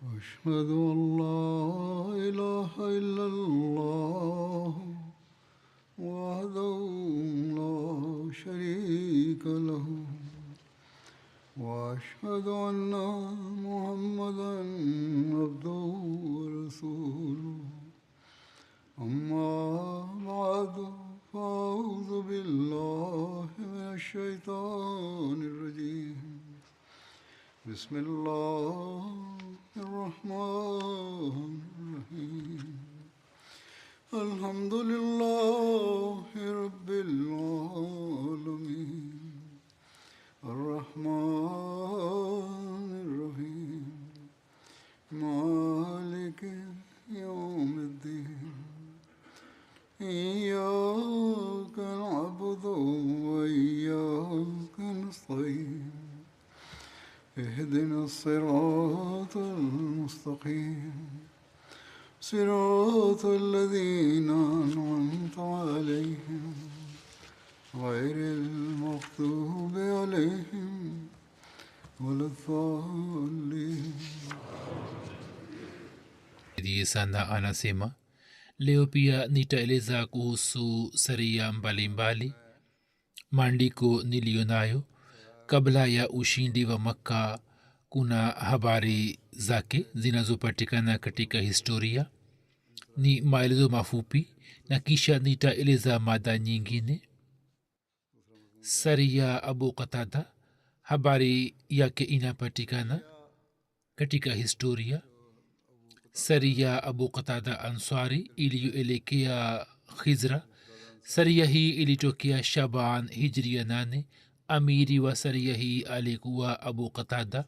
أشهد أن لا إله إلا الله وحده لا شريك له وأشهد أن محمدا عبده ورسوله أما بعد فأعوذ بالله من الشيطان الرجيم بسم الله الرحمن الرحيم الحمد لله رب العالمين الرحمن الرحيم مالك يوم الدين إياك نعبد وإياك نستعين اهدنا الصراط المستقيم صراط الذين أنعمت عليهم غير المغضوب عليهم ولا الضالين. sana anasema leo pia nitaeleza kuhusu saria mbalimbali. maandiko niliyonayo kabla ya ushindi wa Makka, kuna habari zake zinazopatikana katika historia. Ni maelezo mafupi na kisha nitaeleza mada nyingine. saria Abu Qatada, habari yake inapatikana katika historia. saria Abu Qatada Ansari iliyoelekea Khizra. saria hii ilitokea Shaban hijria 8. amiri wa saria hii alikuwa Abu Qatada.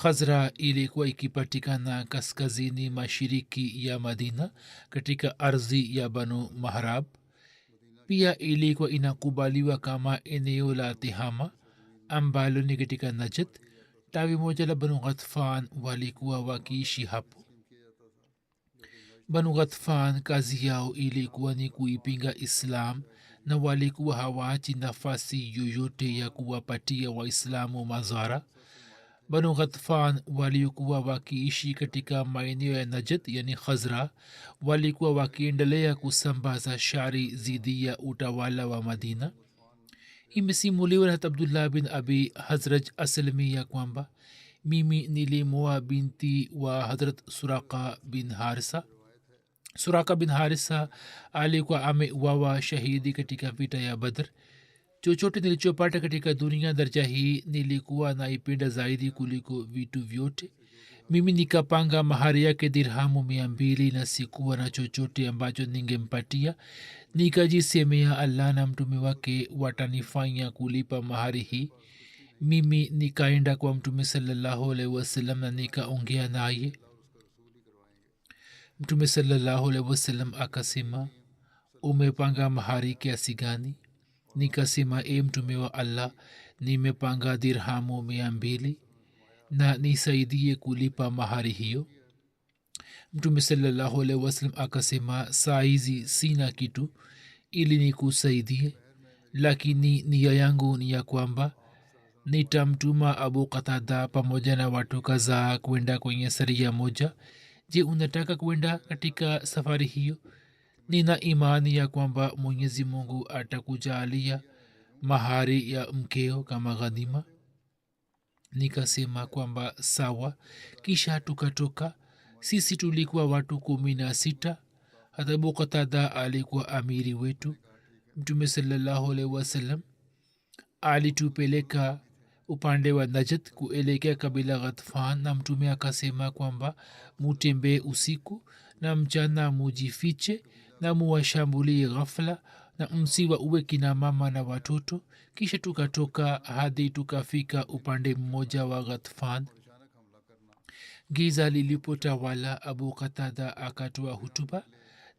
Khazra ilikuwa ikipatikana kaskazini mashiriki ya Madina katika ardhi ya Banu Mahrab. pia ilikuwa inakubaliwa kama eneo la Tihama ambalo ni katika Najd. tawi moja la Banu Ghatfan walikuwa wakiishi hapo. Banu Ghatfan kazi yao ilikuwa ni kuipinga Islam na walikuwa hawaachi nafasi yoyote ya kuwapatia Waislamu mazara. Banu Ghatfan waliokuwa wakiishi katika maeneo ya Najd yani Khazra walikuwa wakiendelea kusambaza shari dhidi ya utawala wa Madina. Imesimuliwa na Abdullah bin Abi Hazraj Aslami ya kwamba mimi nilimoa binti wa Hazrat Suraka bin Harisa. Suraka bin Harisa alikuwa ameuawa shahidi katika vita ya Badr. chochote nilichopata katika dunia daraja hii nilikuwa naipenda zaidi kuliko vitu vyote. mimi nikapanga mahari yake dirhamu 200 na sikuwa na chochote ambacho ningempatia. nikajisemea Allah na mtume wake watanifanya kulipa mahari hii. mimi nikaenda kwa mtume sallallahu alaihi wasallam na nikaongea naye. mtume sallallahu alaihi wasallam akasema, umepanga mahari kiasi gani? nikasema, mtume wa Allah, nimepanga dirhamu 200 na nisaidie kulipa mahari hiyo. mtume sallallahu alaihi wasallam akasema, saa hizi sina kitu ili nikusaidie, lakini nia yangu ni ya kwamba nitamtuma Abu Qatada pamoja na watu kadhaa kwenda kwenye saria moja. je, unataka kwenda katika safari hiyo? nina imani ya kwamba Mwenyezi Mungu atakujalia mahari ya mkeo kama ghanima. nikasema kwamba sawa. kisha tukatoka. sisi tulikuwa watu 16. hata Abu Qatada alikuwa amiri wetu. mtume sallallahu alaihi wasallam alitupeleka upande wa Najd kuelekea kabila Ghatfan, na mtume akasema kwamba mutembee usiku na mchana mujifiche na muwashambulie ghafla na msiwa uwe kina mama na watoto. kisha tukatoka hadi tukafika upande mmoja wa Ghatfan. giza lilipotawala, Abu Qatada akatoa hutuba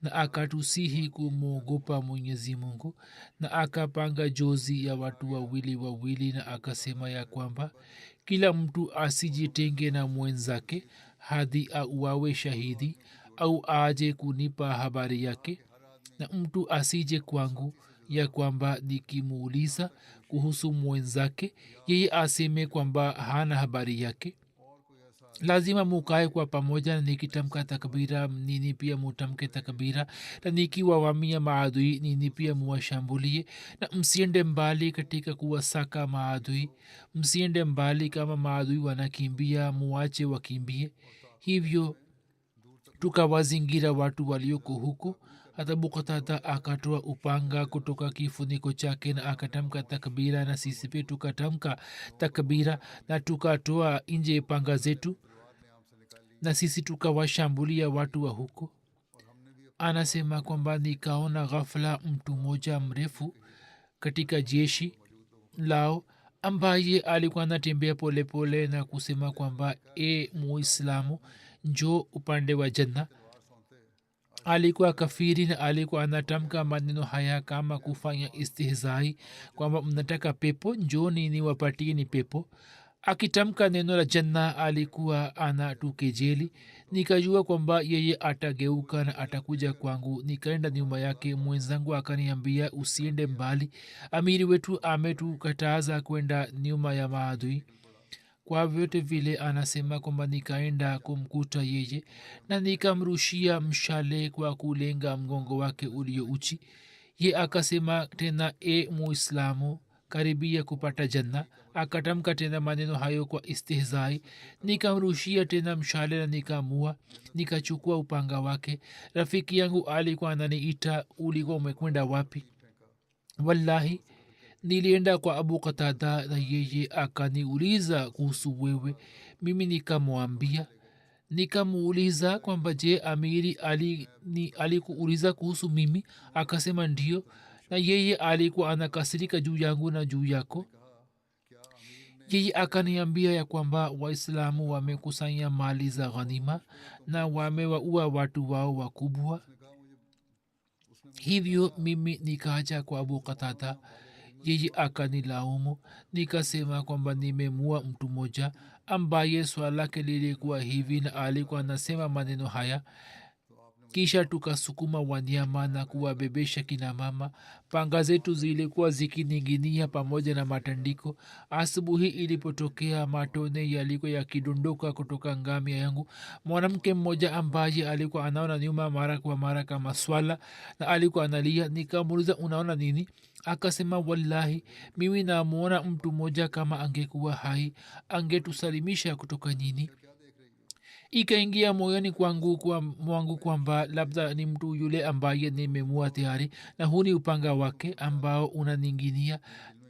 na akatusihi kumwogopa Mwenyezi Mungu, na akapanga jozi ya watu wawili wawili, na akasema ya kwamba kila mtu asijitenge na mwenzake hadi auawe shahidi au aje kunipa habari yake, na mtu asije kwangu ya kwamba nikimuuliza kuhusu mwenzake yeye aseme kwamba hana habari yake. lazima mukae kwa pamoja, na nikitamka takbira nini pia mutamke takbira, na nikiwavamia maadui nini pia muwashambulie, na msiende mbali katika kuwasaka maadui. Msiende mbali, kama maadui wanakimbia muwache wakimbie. Hivyo tukawazingira watu walioko huko. hata Bukatata akatoa upanga kutoka kifuniko chake na akatamka takbira, na sisi pia tukatamka takbira na tukatoa nje panga zetu, na sisi tukawashambulia watu wa huko. Anasema kwamba nikaona ghafla mtu mmoja mrefu katika jeshi lao ambaye alikuwa anatembea polepole na kusema kwamba e muislamu, njo upande wa janna. alikuwa kafiri na alikuwa anatamka maneno haya kama kufanya istihzai kwamba mnataka pepo, njoni niwapatie ni pepo. Akitamka neno la janna alikuwa anatukejeli. Nikajua kwamba yeye atageuka na atakuja kwangu. Nikaenda nyuma yake. Mwenzangu akaniambia, usiende mbali, amiri wetu ametukataza kwenda nyuma ya maadui. Kwa vyote vile anasema kwamba nikaenda kumkuta yeye na nikamrushia mshale kwa kulenga mgongo wake ulio uchi. Ye akasema tena, e muislamu, karibia kupata janna. Akatamka tena maneno hayo kwa istihzai. Nikamrushia tena mshale na nikamua. Nikachukua upanga wake. Rafiki yangu alikuwa ananiita, ulikuwa umekwenda wapi? Wallahi nilienda kwa Abu Qatada na yeye akaniuliza kuhusu wewe. Mimi nikamwambia, nikamuuliza kwamba je, amiri alikuuliza kuhusu mimi? Akasema ndio, na yeye alikuwa anakasirika juu yangu na juu yako. Yeye akaniambia ya kwamba waislamu wamekusanya mali za ghanima na wamewaua watu wao wakubwa. Hivyo mimi nikaja kwa Abu Qatada. Yeye akanilaumu. Nikasema kwamba nimemua mtu mmoja ambaye swala lake lilikuwa hivi na alikuwa anasema maneno haya. Kisha tukasukuma wanyama na kuwabebesha kina mama. Panga zetu zilikuwa zikininginia pamoja na matandiko. Asubuhi ilipotokea, matone yalikuwa yakidondoka kutoka ngamia yangu. Mwanamke mmoja ambaye alikuwa anaona nyuma mara kwa mara kama swala na alikuwa analia. Nikamuuliza, unaona nini? Akasema, wallahi mimi namuona mtu mmoja kama angekuwa hai angetusalimisha kutoka nyini. Ikaingia moyoni mwangu kwamba labda ni mtu yule ambaye nimemua tayari, na huu ni upanga wake ambao unaninginia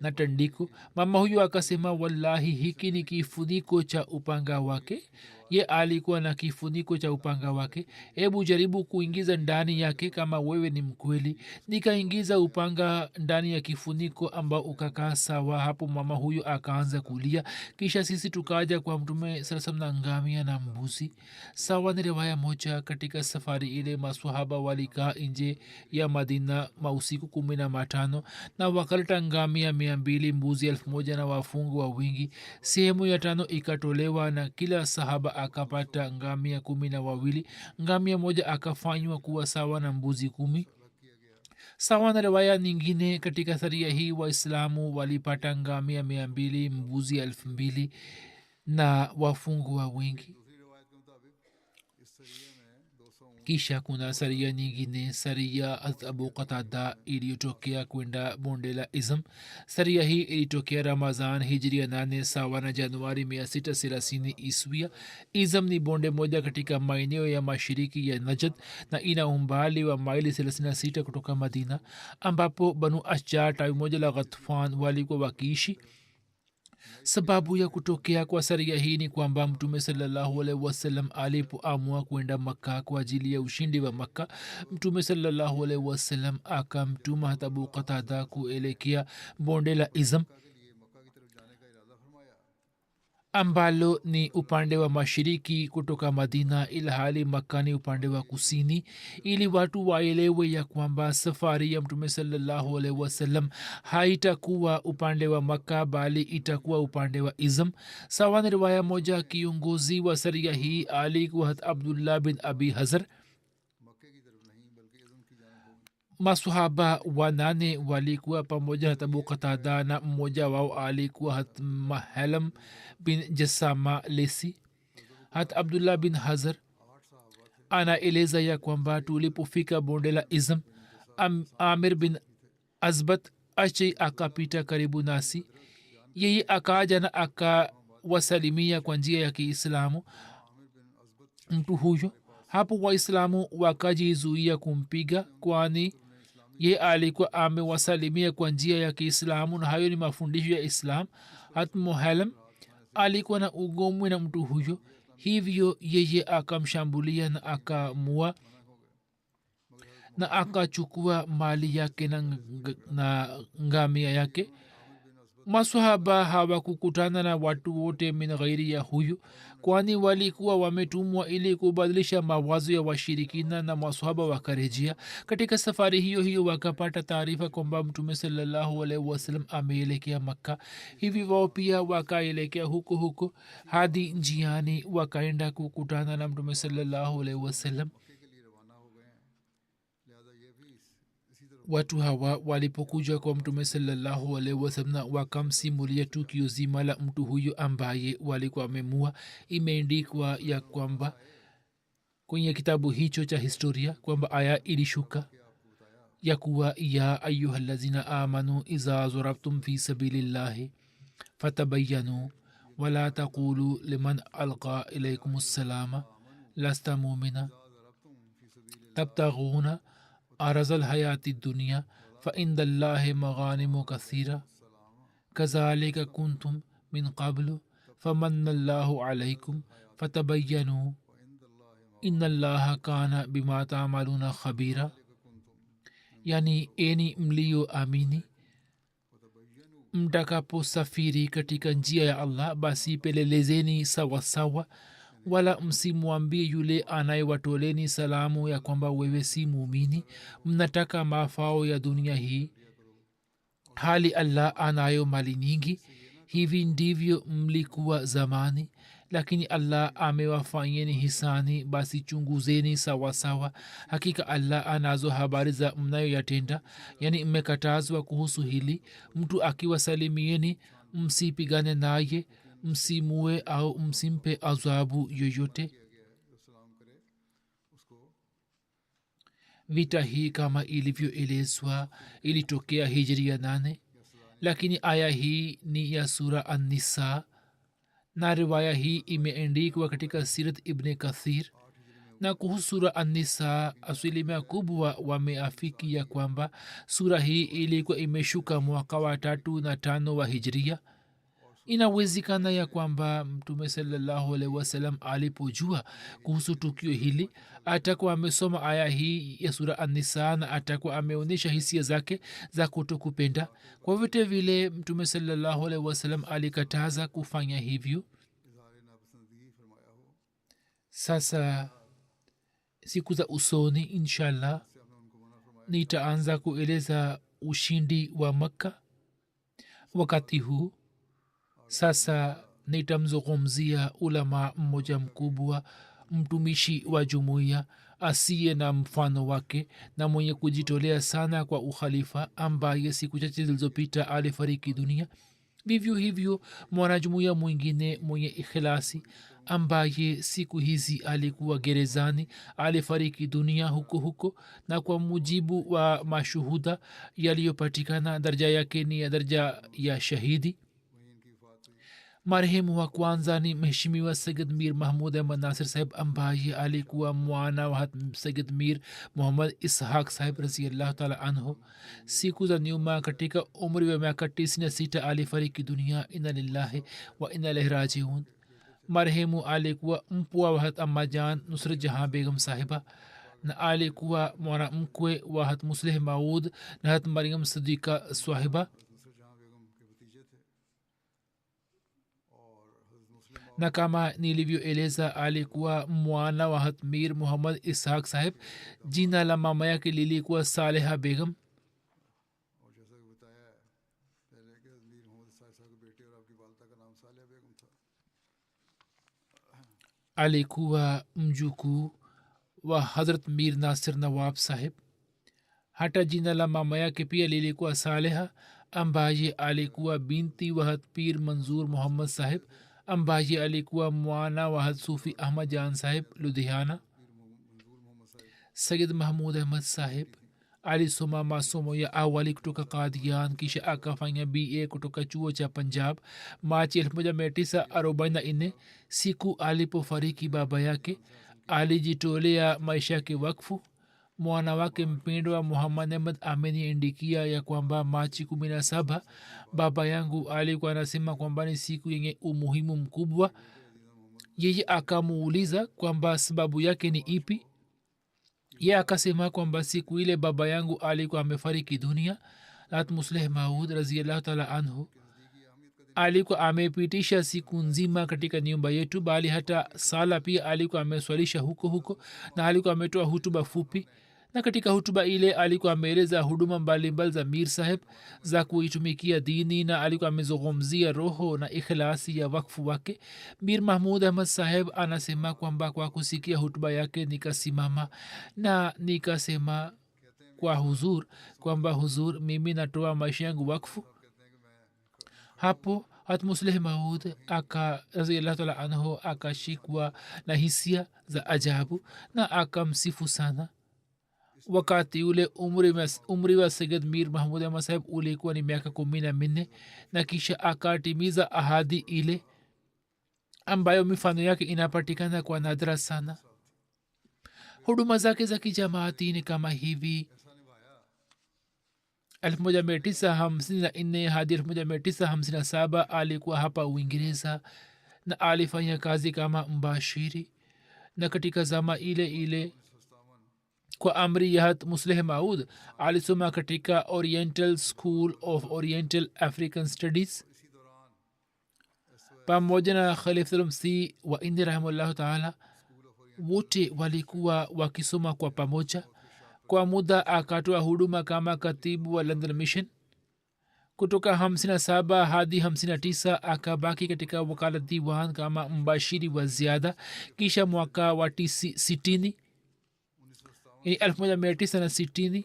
na tandiko. Mama huyu akasema, wallahi hiki ni kifuniko cha upanga wake. Ye alikuwa na kifuniko cha upanga wake. Hebu jaribu kuingiza ndani yake kama wewe ni mkweli. Nikaingiza upanga ndani ya kifuniko ambao ukakaa sawa. Hapo mama huyu akaanza kulia. Kisha sisi tukaja kwa Mtume salam na ngamia na mbuzi. Sawa ni riwaya moja, katika safari ile maswahaba walikaa nje ya Madina mausiku 15 na wakaleta ngamia 200, mbuzi 1000 na wafungwa wingi. Sehemu ya 5 ikatolewa na kila sahaba akapata ngamia 12. Ngamia moja akafanywa kuwa sawa na mbuzi 10. Sawa na riwaya nyingine, katika saria hii waislamu walipata ngamia 200, mbuzi 2000 na wafungwa wengi. Kisha kuna saria nyingine, saria Abu Qatada iliyotokea kwenda bonde la Izm. Saria hii ilitokea Ramazan hijria 8 sawa na Januari 630 iswia. Izm ni bonde moja katika maeneo ya mashiriki ya Najd na ina umbali wa maili 36 kutoka Madina, ambapo Banu Ashjar tawi moja la Ghatfan walikuwa wakiishi. Sababu ya kutokea kwa saria hii ni kwamba Mtume sallallahu alaihi wasallam alipoamua kwenda Makka kwa ajili ya ushindi wa Makka, Mtume sallallahu alaihi wasallam akamtuma hata Abu Qatada kuelekea bonde la Izm ambalo ni upande wa mashiriki kutoka Madina, ilhali Makka ni upande wa kusini, ili watu waelewe ya kwamba safari ya Mtume sallallahu alaihi wasallam haitakuwa upande wa Makka bali itakuwa upande wa Izm. Sawa na riwaya moja, kiongozi wa saria hii alikuwa Abdullah bin Abi Hazar. Masahaba 8 walikuwa pamoja na Abu Qatada na mmoja wao alikuwa Mahalam bin Jassama Lesi. hata abdullah bin hazar anaeleza ya kwamba tulipofika bonde la izm, amir bin azbat ache akapita karibu nasi. yeye akaja na akawasalimia kwa njia ya kiislamu mtu huyo. hapo waislamu wakajizuia kumpiga, kwani ye alikuwa amewasalimia kwa njia ya kiislamu na hayo ni mafundisho ya islam. hat muhalam alikuwa na ugomwi na mtu huyo, hivyo yeye akamshambulia na akamua na akachukua mali yake na ngamia yake. masahaba hawakukutana na watu wote min ghairi ya huyu, kwani walikuwa wametumwa ili kubadilisha mawazo ya washirikina, na masahaba wakarejea. katika safari hiyo hiyo wakapata taarifa kwamba mtume sallallahu alaihi wasallam ameelekea Makka, hivi wao pia wakaelekea huko huko hadi njiani wakaenda kukutana na mtume sallallahu alaihi wasallam. watu hawa walipokuja kwa mtume sallallahu alaihi wasallam wakamsimulia tukio zima la mtu huyo ambaye walikuwa wamemua. imeandikwa ya kwamba kwenye kitabu hicho cha historia kwamba aya ilishuka ya kuwa ya ayuha lazina amanu iza zorabtum fi sabilillahi fatabayanu wala taqulu liman alqa ilaikum ssalama lasta mumina tabtaghuna عرض الحياة الدنيا فعند الله مغانم كثيرة كذلك كنتم من قبل فمن الله عليكم فتبينوا إن الله كان بما تعملون خبيرا. yani eni mlio amini, mtakaposafiri katika njia ya allah basi pelelezeni sawasawa, wala msimwambie yule anayewatoleni salamu ya kwamba wewe si muumini, mnataka mafao ya dunia hii hali allah anayo mali nyingi. hivi ndivyo mlikuwa zamani, lakini allah amewafanyeni hisani, basi chunguzeni sawasawa, hakika allah anazo habari za mnayoyatenda. yani mmekatazwa kuhusu hili, mtu akiwasalimieni msipigane naye, msimue au msimpe adhabu yoyote. vita hii kama ilivyoelezwa ilitokea hijri ya 8, lakini aya hii ni ya sura an-nisa na riwaya hii imeandikwa katika sirat ibn kathir. na kuhusu sura an-nisa asilimia kubwa wameafiki ya kwamba sura hii ilikuwa imeshuka mwaka wa 3 na 5 wa hijria. inawezekana ya kwamba mtume sallallahu alaihi wasallam alipojua kuhusu tukio hili atakuwa amesoma aya hii ya sura an-nisa na atakuwa ameonyesha hisia zake za kutokupenda. kwa vyote vile mtume sallallahu alaihi wasallam alikataza kufanya hivyo. sasa siku za usoni inshallah nitaanza kueleza ushindi wa Makka. wakati huu sasa nitamzungumzia ulama mmoja mkubwa, mtumishi wa jumuiya asiye na mfano wake na mwenye kujitolea sana kwa ukhalifa, ambaye siku chache zilizopita alifariki dunia. vivyo hivyo mwanajumuiya mwingine mwenye ikhilasi ambaye siku hizi alikuwa gerezani alifariki dunia huko huko, na kwa mujibu wa mashuhuda yaliyopatikana daraja yake ni ya daraja ya shahidi. marehemu wa kwanza ni mheshimiwa Sayyid Mir Mahmud Ahmad Nasir sahib ambaye alikuwa mwana wa Sayyid Mir Muhammad Ishaq sahib radhiyallahu ta'ala anhu. siku za nyuma katika umri wa miaka 96 alifariki dunia. inna lillahi wa inna ilaihi rajiun. marehemu alikuwa mpwa wa Amma Jan Nusrat Jahan Begum sahiba na alikuwa mwanamkwe wa Musleh Maud na Maryam Siddiqa sahiba. na kama nilivyoeleza alikuwa mwana wa Mir Muhammad Ishaq sahib. jina la mama yake lilikuwa Saleha Begum. alikuwa mjukuu wa Hazrat Mir Nasir Nawab sahib. hata jina la mama yake pia lilikuwa Saleha, ambaye alikuwa binti wa Pir Manzur Muhammad sahib ambaye alikuwa mwana wa Sufi Ahmad Jan saheb Ludhiana. Sayyid Mahmud Ahmad saheb alisoma masomo ya awali kutoka Qadian, kisha akafanya BA kutoka chuo cha Punjab. Machi 1944 siku alipofariki baba yake, alijitolea maisha yake wakfu. Mwana wake mpendwa Muhammad Ahmad ameniandikia ya kwamba Machi 17 baba yangu alikuwa anasema kwamba ni siku yenye umuhimu mkubwa. Yeye akamuuliza kwamba sababu yake ni ipi. Ye akasema kwamba siku ile baba yangu alikuwa amefariki dunia. Hat Musleh Maud radhiyallahu ta'ala anhu alikuwa amepitisha siku nzima katika nyumba yetu, bali hata sala pia alikuwa ameswalisha huko huko, na alikuwa ametoa hutuba fupi, na katika hutuba ile alikuwa ameeleza huduma mbalimbali za Mir Saheb za kuitumikia dini, na alikuwa amezungumzia roho na ikhlasi ya wakfu wake. Mir Mahmud Ahmad Saheb anasema kwamba kwa kusikia hutuba yake nikasimama na nikasema kwa huzur kwamba huzur, mimi natoa maisha yangu wakfu. Hapo Hat Musleh Maud radhiyallahu ta'ala anhu akashikwa na hisia za ajabu na akamsifu sana. Wakati ule umri wa Sayyid Mir Mahmud Ahmad Saheb ulikuwa ni miaka 14, na kisha akatimiza ahadi ile ambayo mifano yake inapatikana kwa nadra sana. Huduma zake za kijamaati ni kama hivi: 1954 hadi 1957 alikuwa hapa Uingereza na alifanya kazi kama mbashiri, na katika zama ile ile kwa amri ya Hat Musleh Maud alisoma katika Oriental School of Oriental African Studies pamoja na Khalifatul Masih wa Indi rahimahullah taala. Wote walikuwa wakisoma kwa pamoja. Kwa muda akatoa huduma kama katibu wa London Mission. Kutoka 57 hadi 59 akabaki katika wakala diwan kama mbashiri wa ziada. Kisha mwaka wa 60 1960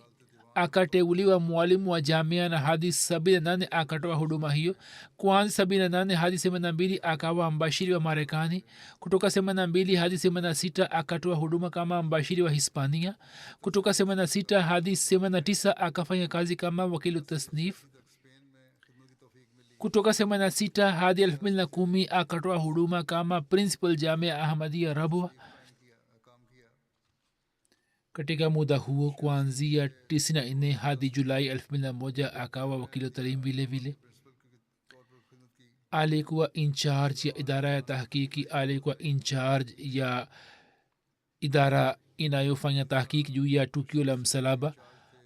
akateuliwa mwalimu wa jamia, na hadi 78 akatoa huduma hiyo. Kuanzia 78 hadi 82 akawa mbashiri wa Marekani. Kutoka 82 hadi 86 akatoa huduma kama mbashiri wa Hispania. Kutoka 86 hadi 89 akafanya kazi kama wakilu tasnif. Kutoka 86 hadi 2010 akatoa huduma kama principal jamia Ahmadiyya Rabwa. Katika muda huo kuanzia 94 hadi Julai 2001 akawa wakili talim vile vile. Alikuwa in charge ya idara ya tahqiqi, alikuwa in charge ya idara inayofanya tahqiq juu ya tukio la msalaba.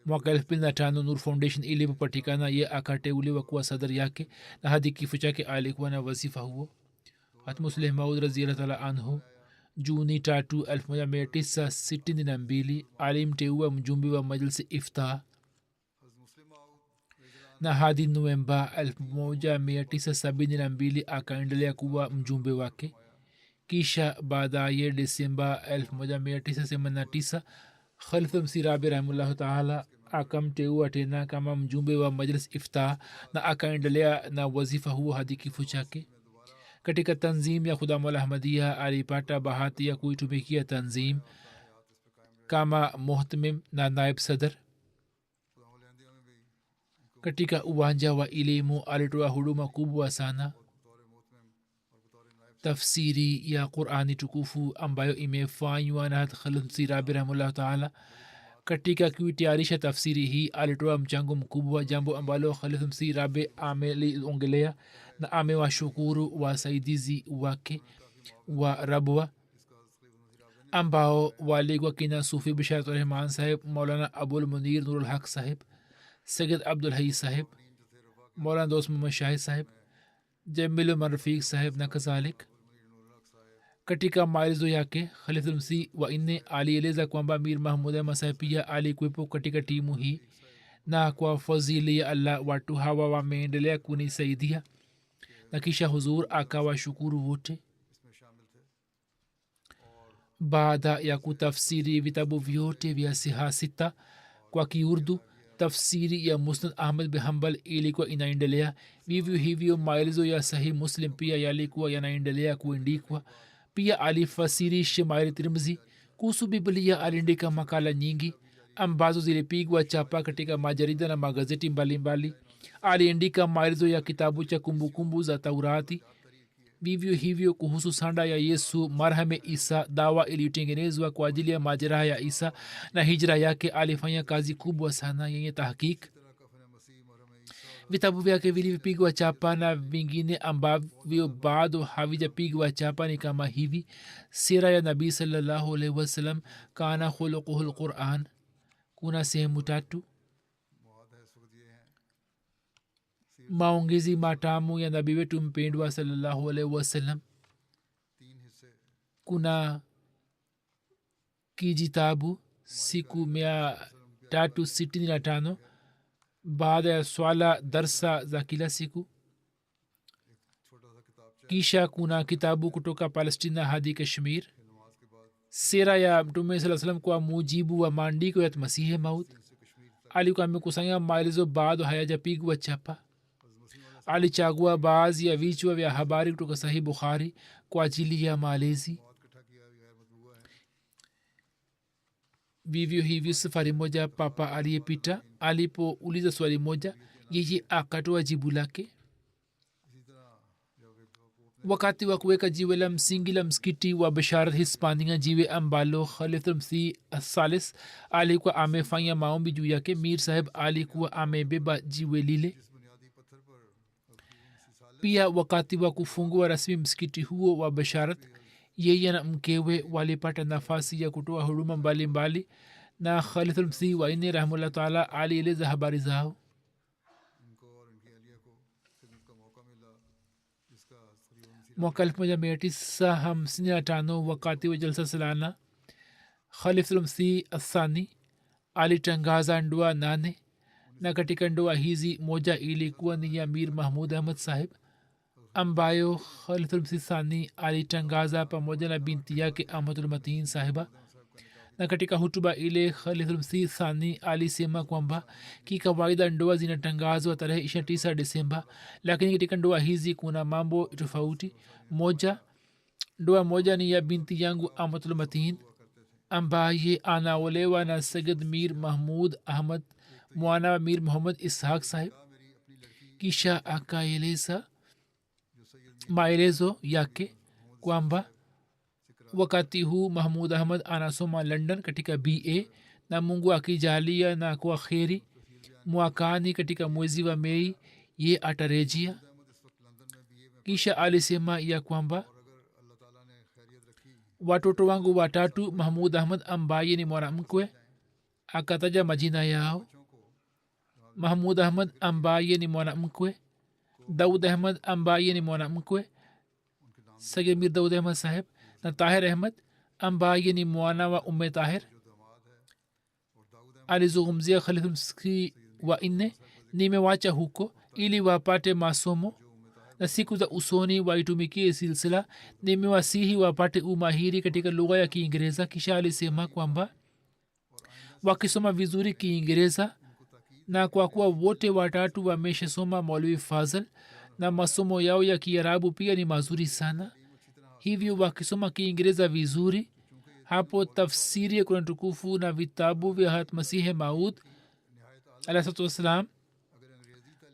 Mwaka 2005 Nur Foundation ilipopatikana, ye akateuliwa kuwa sadar yake, na hadi kifo chake alikuwa na wasifa huo. Hat Musleh Maud radhiyallahu ta'ala anhu Juni 3, 1962 alimteua mjumbe wa majlisi Iftah, na hadi Novemba 1972 akaendelea kuwa mjumbe wake. Kisha baadaye Desemba 1989 Khalifatul Masih Rabi rahimahullah taala akamteua tena kama mjumbe wa majlis Iftah, na akaendelea na wazifa huo hadi kifo chake. Katika tanzim ya Khudamul Ahmadiyya alipata bahati ya kuitumikia tanzim kama muhtamim na naib sadar. Katika uwanja wa elimu alitoa huduma kubwa sana. Tafsiri ya Qur'ani tukufu ambayo imefanywa na Khalifatul Masih Rabi rahimahullah taala, katika kuitayarisha tafsiri hii alitoa mchango mkubwa, jambo ambalo Khalifatul Masih Rabi ameliongelea na amewashukuru wasaidizi wake wa Rabwa ambao walikuwa kina Sufi Bisharat Rahman saheb, Maulana Abul Munir Nurul Haq saheb, Sayyid Abdul Hayy saheb, Maulana Dost Muhammad Shahid saheb, Jamil Marfiq saheb na kadhalik. Katika maelezo yake Khalifatul Masih wa nne alieleza kwamba Mir Mahmud Ahmad saheb pia alikuwepo katika timu hii, na kwa fadhili ya Allah watu hawa wameendelea kunisaidia, na kisha huzur akawashukuru wote. Baada ya kutafsiri vitabu vyote vya siha sita kwa Kiurdu, tafsiri ya musnad ahmad bin hambal ilikuwa inaendelea. vivyo hivyo maelezo ya sahih muslim pia yalikuwa yanaendelea kuandikwa. pia alifasiri shemaili tirmizi. kuhusu biblia aliandika makala nyingi ambazo zilipigwa chapa katika majarida na magazeti mbalimbali. aliandika maelezo ya kitabu cha kumbukumbu za taurati. vivyo hivyo kuhusu sanda ya yesu marhame isa, dawa iliyotengenezwa kwa ajili ya majeraha ya isa na hijra yake, alifanya kazi kubwa sana yenye tahkik. vitabu vyake vilivyopigwa chapa na vingine ambavyo bado havijapigwa chapa ni kama hivi: sira ya nabii sallallahu alaihi wasallam, kana khuluquhu lquran. kuna sehemu 3. maongezi matamu ya nabii wetu mpendwa sallallahu alaihi wasallam. kuna kijitabu siku 365 baada ya swala darsa za kila siku. kisha kuna kitabu kutoka palestina hadi kashmir, sera ya mtume saa salam kwa mujibu wa maandiko ya masihi maut. alikuwa amekusanya maelezo bado hayajapigwa chapa. alichagua baadhi ya vichwa vya habari kutoka sahih bukhari kwa ajili ya malezi. vivyo hivyo safari moja papa aliyepita alipouliza swali moja, yeye akatoa jibu lake. wakati wa kuweka jiwe la msingi la msikiti wa basharat hispania, jiwe ambalo khalifmsi salis alikuwa amefanya maombi juu yake, mir saheb alikuwa amebeba jiwe lile. pia wakati wa kufungua rasmi msikiti huo wa basharat, yeye na mkewe walipata nafasi ya kutoa huduma mbalimbali na khalifmsi waine rahmullah taala alieleza habari zao. mwaka 1955 wakati wa jalsa salana, khalifmsi athani alitangaza ndoa 8 na katika ndoa hizi moja ilikuwa ni ya mir mahmud ahmad sahib ambayo khalifmsi thani alitangaza pamoja na binti yake ahmadulmatin sahiba. na katika hutuba ile khalifmsi thani alisema kwamba kikawaida ndoa zinatangazwa tarehe 29 Desemba, lakini katika ndoa hizi kuna mambo tofauti. ndoa moja ni ya binti yangu ahmadulmatin ambaye anaolewa na Sayyid mir mahmud ahmad mwana wa mir muhammad ishaq sahib. kisha akaeleza maelezo yake kwamba wakati huu mahmud ahmad anasoma london katika ba na mungu akijalia na kwa kheri mwakani katika mwezi wa mei ye atarejea. kisha alisema ya kwamba watoto wangu 3 mahmud ahmad ambaye ni mwanamkwe, akataja majina yao: mahmud ahmad ambaye ni mwanamkwe, daud ahmad ambaye ni mwanamkwe, Sayyid mir daud ahmad saheb, na tahir ahmad ambaye ni mwana wa umme tahir. alizungumzia khalifmsi wa 4 nimewacha huko ili wapate masomo na siku za usoni waitumikie silsila. nimewasihi wapate umahiri katika lugha ya kiingereza. kisha alisema kwamba wakisoma vizuri kiingereza, na kwa kuwa wote 3 wameshasoma maulwi fazl na masomo yao ya kiarabu pia ni mazuri sana, hivyo wakisoma kiingereza vizuri, hapo tafsiri ya Qur'an tukufu na vitabu vya hat masihi maud alayhi wassalam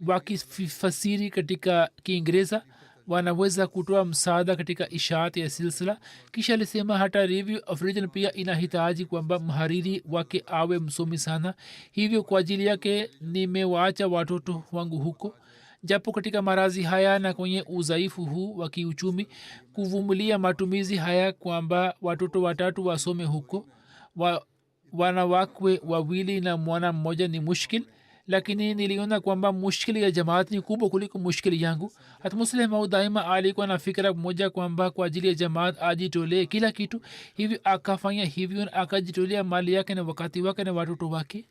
wakifasiri katika kiingereza wanaweza kutoa msaada katika ishaat ya silsila. kisha alisema hata review of religion pia inahitaji kwamba mhariri wake awe msomi sana, hivyo kwa ajili yake nimewaacha watoto wangu huko. japo katika marazi haya na kwenye udhaifu huu wa kiuchumi, kuvumilia matumizi haya kwamba watoto 3 wasome huko, wanawakwe 2 na mwana mmoja ni mushkil, lakini niliona kwamba mushkili ya jamaat ni kubwa kuliko mushkili yangu. hata muslim maud daima alikuwa na fikra moja kwamba kwa ajili ya jamaat ajitolee kila kitu, hivyo akafanya hivyo, akajitolea mali yake na wakati wake na watoto wake.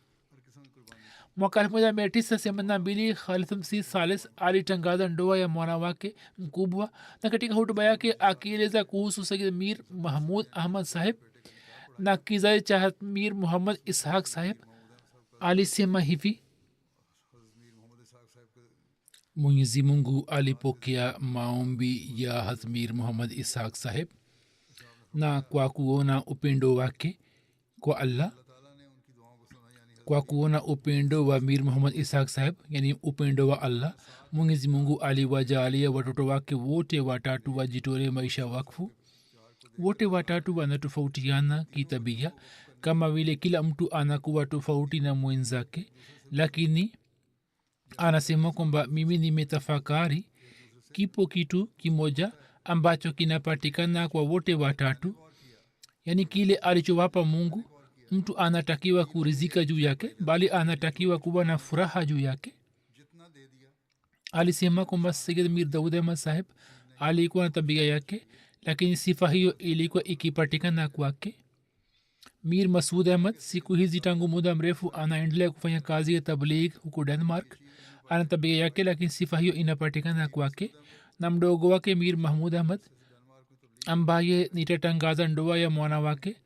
mwaka 1982 khalifmsi salis alitangaza ndoa ya mwana wake mkubwa, na katika hotuba yake akieleza kuhusu Sayyid mir mahmud ahmad sahib na kizazi cha mir muhammad ishaq sahib, alisema hivi, mwenyezi mungu alipokea maombi ya hazmir muhammad ishaq saheb, na kwa kuona upendo wake kwa allah, kwa kuona upendo wa mir muhammad ishaq saheb, yani upendo wa allah, mwenyezi mungu aliwajalia watoto wake wote watatu wajitole maisha wakfu. wote watatu wanatofautiana kitabia, kama vile kila mtu anakuwa tofauti na mwenzake, lakini anasema kwamba mimi nimetafakari, kipo kitu kimoja ambacho kinapatikana kwa wote watatu, yaani kile alichowapa mungu mtu anatakiwa kurizika juu yake, bali anatakiwa kuwa na furaha juu yake. alisema kwamba Sayyid Mir Daud Ahmad Saheb alikuwa na tabia yake, lakini sifa hiyo ilikuwa ikipatikana kwake. Mir Masud Ahmad siku hizi tangu muda mrefu anaendelea kufanya kazi ya tabligh huko Denmark. Ana tabia yake, lakini sifa hiyo inapatikana kwake. Na mdogo wake Mir Mahmud Ahmad ambaye nitatangaza ndoa ya mwana wake,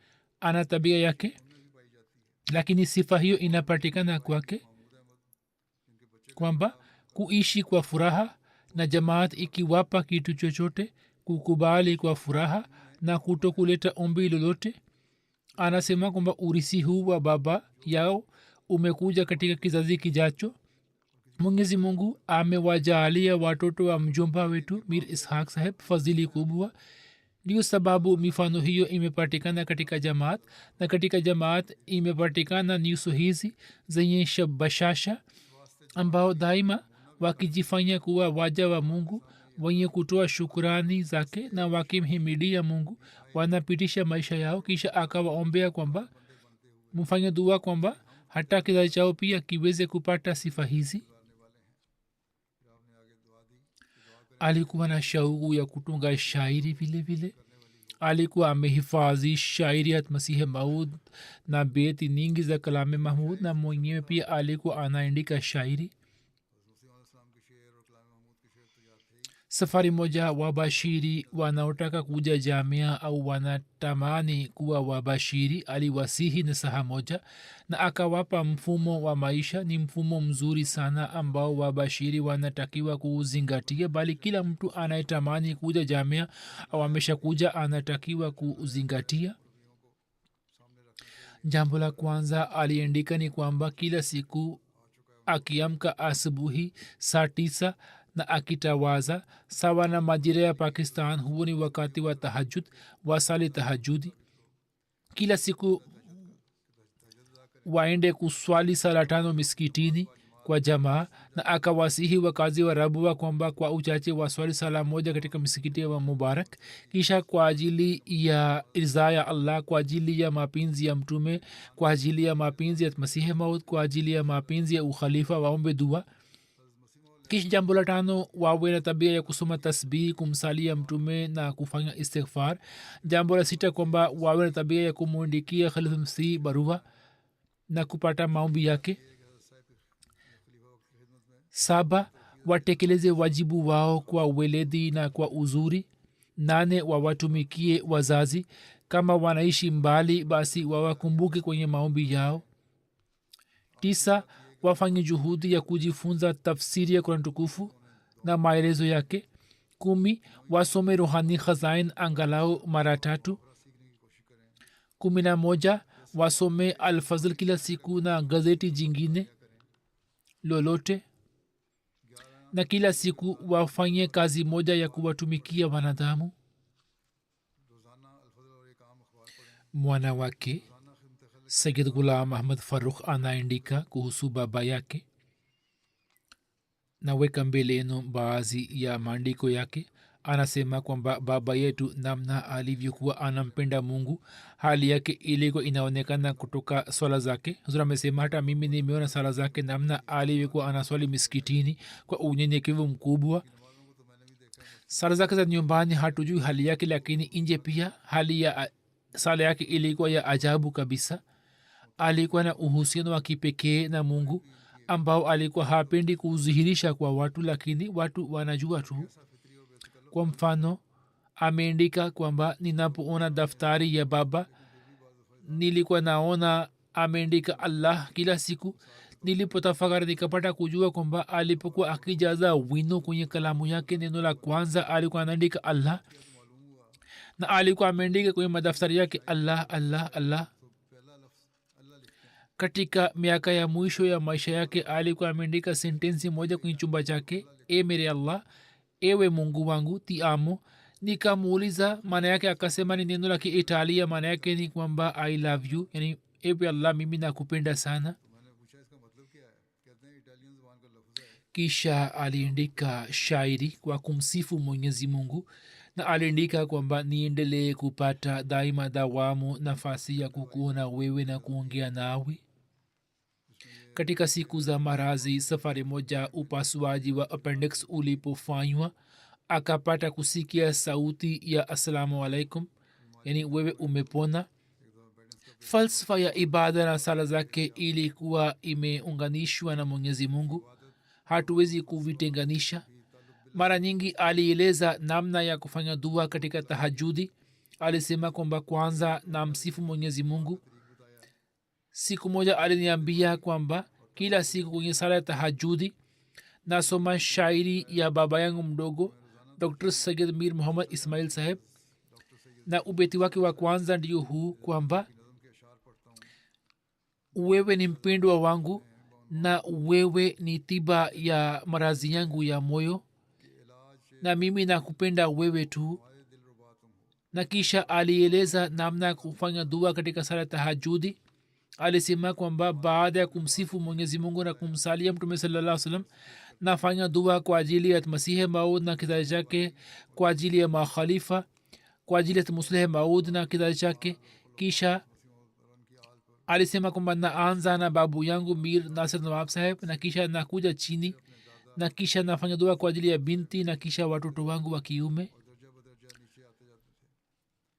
ana tabia yake, lakini sifa hiyo inapatikana kwake, kwamba kuishi kwa furaha na jamaat ikiwapa kitu chochote, kukubali kwa furaha na kuto kuleta ombi lolote. Anasema kwamba urisi huu wa baba yao umekuja katika kizazi kijacho. Mwenyezi mungu amewajalia watoto wa mjomba wetu Mir Ishaq Saheb fadhili kubwa. Ndio sababu mifano hiyo imepatikana katika jamaat, na katika jamaat imepatikana nyuso hizi zenye bashasha, ambao daima wakijifanya kuwa waja wa mungu wenye kutoa shukurani zake na wakimhimidia mungu, wanapitisha maisha yao. Kisha akawaombea kwamba mfanye dua kwamba hata kizazi chao pia kiweze kupata sifa hizi. alikuwa na shauku ya kutunga shairi vile vile. alikuwa amehifadhi shairi ya Masihi Maud na beti nyingi za Kalame Mahmud, na mwenyewe pia alikuwa anaandika shairi. safari moja wabashiri wanaotaka kuja jamia au wanatamani kuwa wabashiri aliwasihi nasaha moja, na akawapa mfumo wa maisha. ni mfumo mzuri sana ambao wabashiri wanatakiwa kuuzingatia, bali kila mtu anayetamani kuja jamia au amesha kuja anatakiwa kuuzingatia. jambo la kwanza aliandika ni kwamba kila siku akiamka asubuhi saa 9 na akitawaza sawa na majira ya Pakistan, huo ni wakati wa tahajud, wasali tahajudi. kila siku waende kuswali sala 5 miskitini kwa jamaa, na akawasihi wakazi wa Rabwa kwamba kwa uchache waswali sala moja katika misikiti wa Mubarak. kisha kwa ajili ya ridhaa ya Allah, kwa ajili ya mapenzi ya mtume, kwa ajili ya mapenzi ya Masihi Maud, kwa ajili ya mapenzi ya ukhalifa waombe dua. kisha jambo la 5 wawe na tabia ya kusoma tasbih, kumsalia mtume na kufanya istighfar. jambo la 6 kwamba wawe na tabia ya kumwandikia Khalifa Masih barua na kupata maombi yake. 7 watekeleze wajibu wao kwa weledi na kwa uzuri. 8 wawatumikie wazazi, kama wanaishi mbali basi wawakumbuke kwenye maombi yao. 9 wafanye juhudi ya kujifunza tafsiri ya Qur'an tukufu na maelezo yake. 10 wasome rohani khazain angalau mara 3. 11 wasome Al-Fazl kila siku na gazeti jingine lolote, na kila siku wafanye kazi moja ya kuwatumikia wanadamu. mwana wake Sayyid Ghulam Ahmad Farukh anaandika kuhusu baba yake. naweka mbele yenu baadhi ya maandiko yake. anasema kwamba baba yetu namna alivyokuwa anampenda mungu, hali yake ilikuwa inaonekana kutoka swala zake. Huzur amesema hata mimi nimeona swala zake, namna alivyokuwa anaswali miskitini kwa unyenyekevu mkubwa. swala zake za nyumbani hatujui hali yake, lakini nje pia hali ya sala yake ilikuwa ya ajabu kabisa. alikuwa na uhusiano wa kipekee na mungu ambao alikuwa hapendi kudhihirisha kwa watu, lakini watu wanajua tu. kwa mfano ameandika kwamba ninapoona daftari ya baba nilikuwa naona ameandika Allah kila siku. Nilipotafakari nikapata kujua kwamba alipokuwa akijaza wino kwenye kalamu yake, neno la kwanza alikuwa anaandika Allah, na alikuwa ameandika kwenye madaftari yake Allah Allah Allah. Katika miaka ya mwisho ya maisha yake alikuwa ameandika sentensi moja kwenye chumba chake, e mere Allah, ewe mungu wangu, ti amo. Nikamuuliza maana yake, akasema ni neno la kiitalia, maana yake ni kwamba I love you, yani ewe Allah, mimi nakupenda sana. Kisha aliandika shairi kwa kumsifu mwenyezi mungu, na aliandika kwamba niendelee kupata daima dawamu nafasi ya kukuona wewe na kuongea nawe. Katika siku za marazi, safari moja upasuaji wa appendix ulipofanywa, akapata kusikia sauti ya assalamu alaikum, yani wewe umepona. Falsafa ya ibada na sala zake ilikuwa imeunganishwa na mwenyezi mungu, hatuwezi kuvitenganisha. Mara nyingi alieleza namna ya kufanya dua katika tahajudi. Alisema kwamba kwanza na msifu mwenyezi mungu. Siku moja aliniambia kwamba kila siku kwenye sala ya tahajudi nasoma shairi ya baba yangu mdogo Dr. Sayyid Mir Muhammad Ismail Saheb, na ubeti wake wa kwanza ndio huu kwamba wewe ni mpendwa wangu na wewe ni tiba ya marazi yangu ya moyo, na mimi nakupenda wewe tu. Na kisha alieleza namna ya kufanya dua katika sala tahajudi. Alisema kwamba baada ya kumsifu mwenyezi mungu na kumsalia mtume sallallahu alaihi wasallam, nafanya dua kwa ajili ya masihi maud na kizazi chake, kwa ajili ya makhalifa, kwa ajili ya muslih maud na kizazi chake. Kisha alisema kwamba naanza na babu yangu Mir Nasir Nawab Saheb, na kisha nakuja chini, na kisha nafanya dua kwa ajili ya binti, na kisha watoto wangu wa kiume.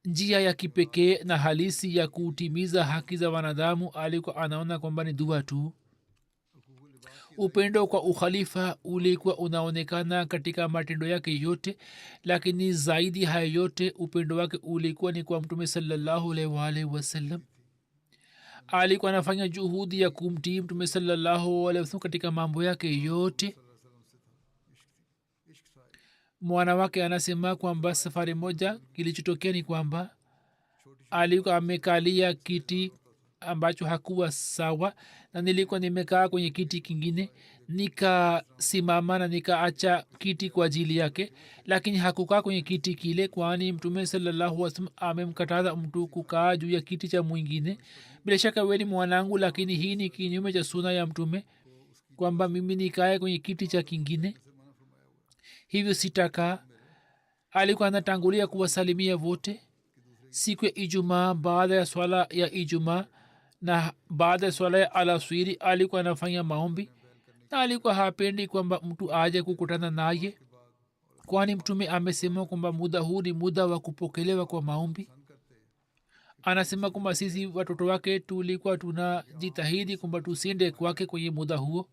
Njia ya kipekee na halisi ya kutimiza haki za wanadamu alikuwa anaona kwamba ni dua tu. Upendo kwa ukhalifa ulikuwa unaonekana katika matendo yake yote, lakini zaidi haya yote upendo wake ulikuwa ni kwa mtume sallallahu alaihi wasallam. Alikuwa anafanya juhudi ya kumtii mtume sallallahu alaihi wasallam katika mambo yake yote. Mwana wake anasema kwamba safari moja kilichotokea ni kwamba alikuwa amekalia kiti ambacho hakuwa sawa, na nilikuwa nimekaa kwenye kiti kingine. Nikasimama na nikaacha kiti kwa ajili yake, lakini hakukaa kwenye kiti kile, kwani mtume sallallahu alaihi wasallam amemkataza mtu kukaa juu ya kiti cha mwingine. Bila shaka wewe ni mwanangu, lakini hii ni kinyume cha suna ya mtume kwamba mimi nikae kwenye kiti cha kingine, hivyo sitakaa. Alikuwa anatangulia kuwasalimia wote. Siku ya Ijumaa, baada ya swala ya Ijumaa na baada ya swala ya alasiri, alikuwa anafanya maombi, na alikuwa hapendi kwamba mtu aje kukutana naye, kwani mtume amesema kwamba muda huu ni muda wa kupokelewa kwa maombi. Anasema kwamba sisi watoto wake tulikuwa tunajitahidi kwamba tusiende kwake kwenye muda huo.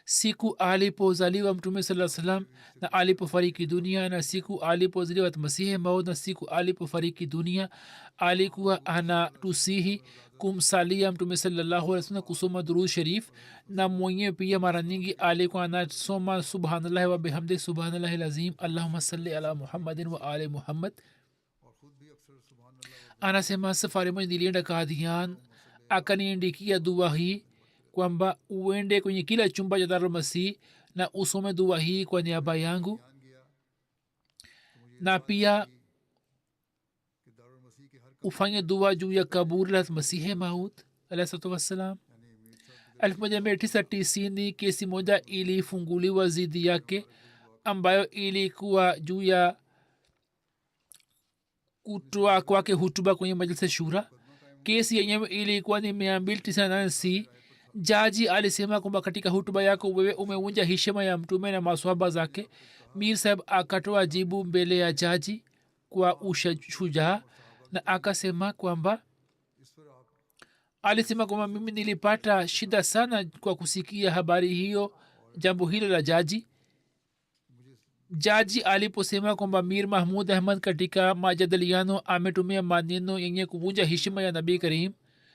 Siku alipozaliwa mtume sallallahu alaihi wasallam na alipofariki dunia, na siku alipozaliwa masihi maud na siku alipofariki dunia, alikuwa anatusihi kumsalia mtume sallallahu alaihi wasallam, kusoma durud sharif, na mwenyewe pia mara nyingi alikuwa anasoma subhanallah wa bihamdi subhanallah alazim, allahumma salli ala muhammadin wa ali muhammad. Anasema safari moja nilienda Kadian, akaniandikia dua hii kwamba uende kwenye kila chumba cha Darul Masih na usome dua hii kwa niaba yangu, na pia ufanye dua juu ya kaburi la Masihi Maud alayhi salatu wassalam. 1990 kesi moja ilifunguliwa zidi yake ambayo ilikuwa juu ya kutoa kwake hutuba kwenye majlis shura. Kesi yenyewe ilikuwa ni 298C. Jaji alisema kwamba katika hutuba yako wewe umevunja heshima ya mtume na maswahaba zake. Mir Saheb akatoa jibu mbele ya jaji kwa ushujaa, na akasema kwamba alisema kwamba mimi nilipata shida sana kwa kusikia habari hiyo, jambo hilo la jaji. Jaji aliposema kwamba Mir Mahmud Ahmad katika majadiliano ametumia maneno yenye kuvunja heshima ya Nabii Karim,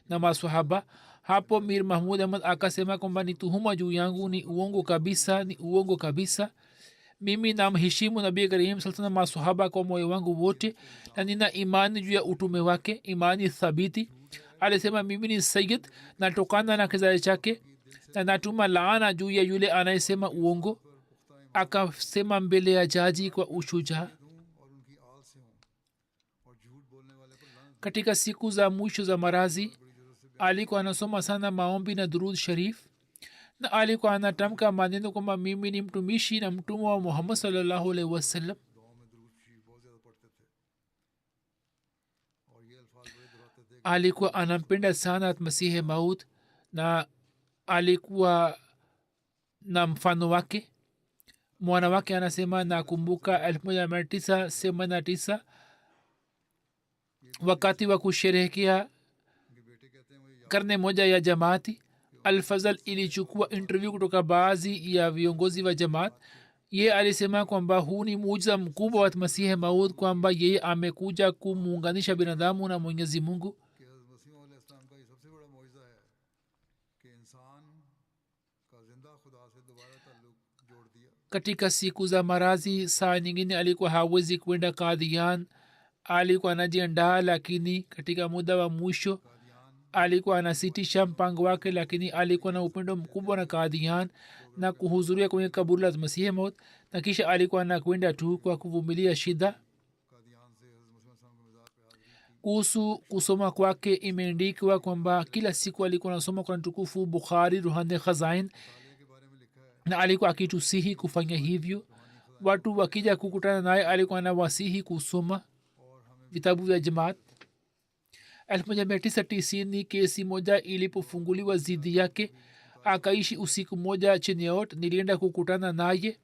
na maswahaba. Hapo mir mahmud ahmad akasema kwamba ni tuhuma juu yangu, ni uongo kabisa, ni uongo kabisa. Mimi namheshimu nabii karim sallallahu alaihi maswahaba kwa moyo wangu wote na nina imani juu ya utume wake, imani thabiti. Alisema mimi ni sayyid, natokana na kizazi chake na natuma laana juu ya yule anayesema uongo. Akasema mbele ya jaji kwa ushujaa. Katika siku za mwisho za marazi alikuwa anasoma sana maombi na durud sharif, na alikuwa anatamka maneno kwamba mimi ni mtumishi na mtumwa wa Muhammad sallallahu alaihi wasallam. Alikuwa anampenda sana Masihi Maud na alikuwa na mfano wake. Mwana wake anasema, nakumbuka 1989 wakati wa kusherehekea karne moja ya jamaati, Al-Fazal ilichukua interview kutoka baadhi ya viongozi wa jamaat. Ye alisema kwamba huu ni muujiza mkubwa wa Masihi Maud, kwamba yeye amekuja kumuunganisha binadamu na Mwenyezi Mungu. Katika siku za marazi saa nyingine alikuwa hawezi kwenda Qadian, alikuwa anajiandaa, lakini katika muda wa mwisho alikuwa anasitisha mpango wake, lakini alikuwa na upendo mkubwa na Qadian na kuhudhuria kwenye kaburi la Masihi Maud, na kisha alikuwa anakwenda tu kwa kuvumilia shida. Kuhusu kusoma kwake imeandikwa kwamba kila siku alikuwa anasoma Qur'an tukufu, Bukhari, Ruhani Khazain, na alikuwa akitusihi kufanya hivyo. Watu wakija kukutana naye alikuwa anawasihi kusoma vitabu vya jamaat. 1990 kesi moja ilipofunguliwa zidi yake, akaishi usiku moja Cheniot. Nilienda kukutana naye,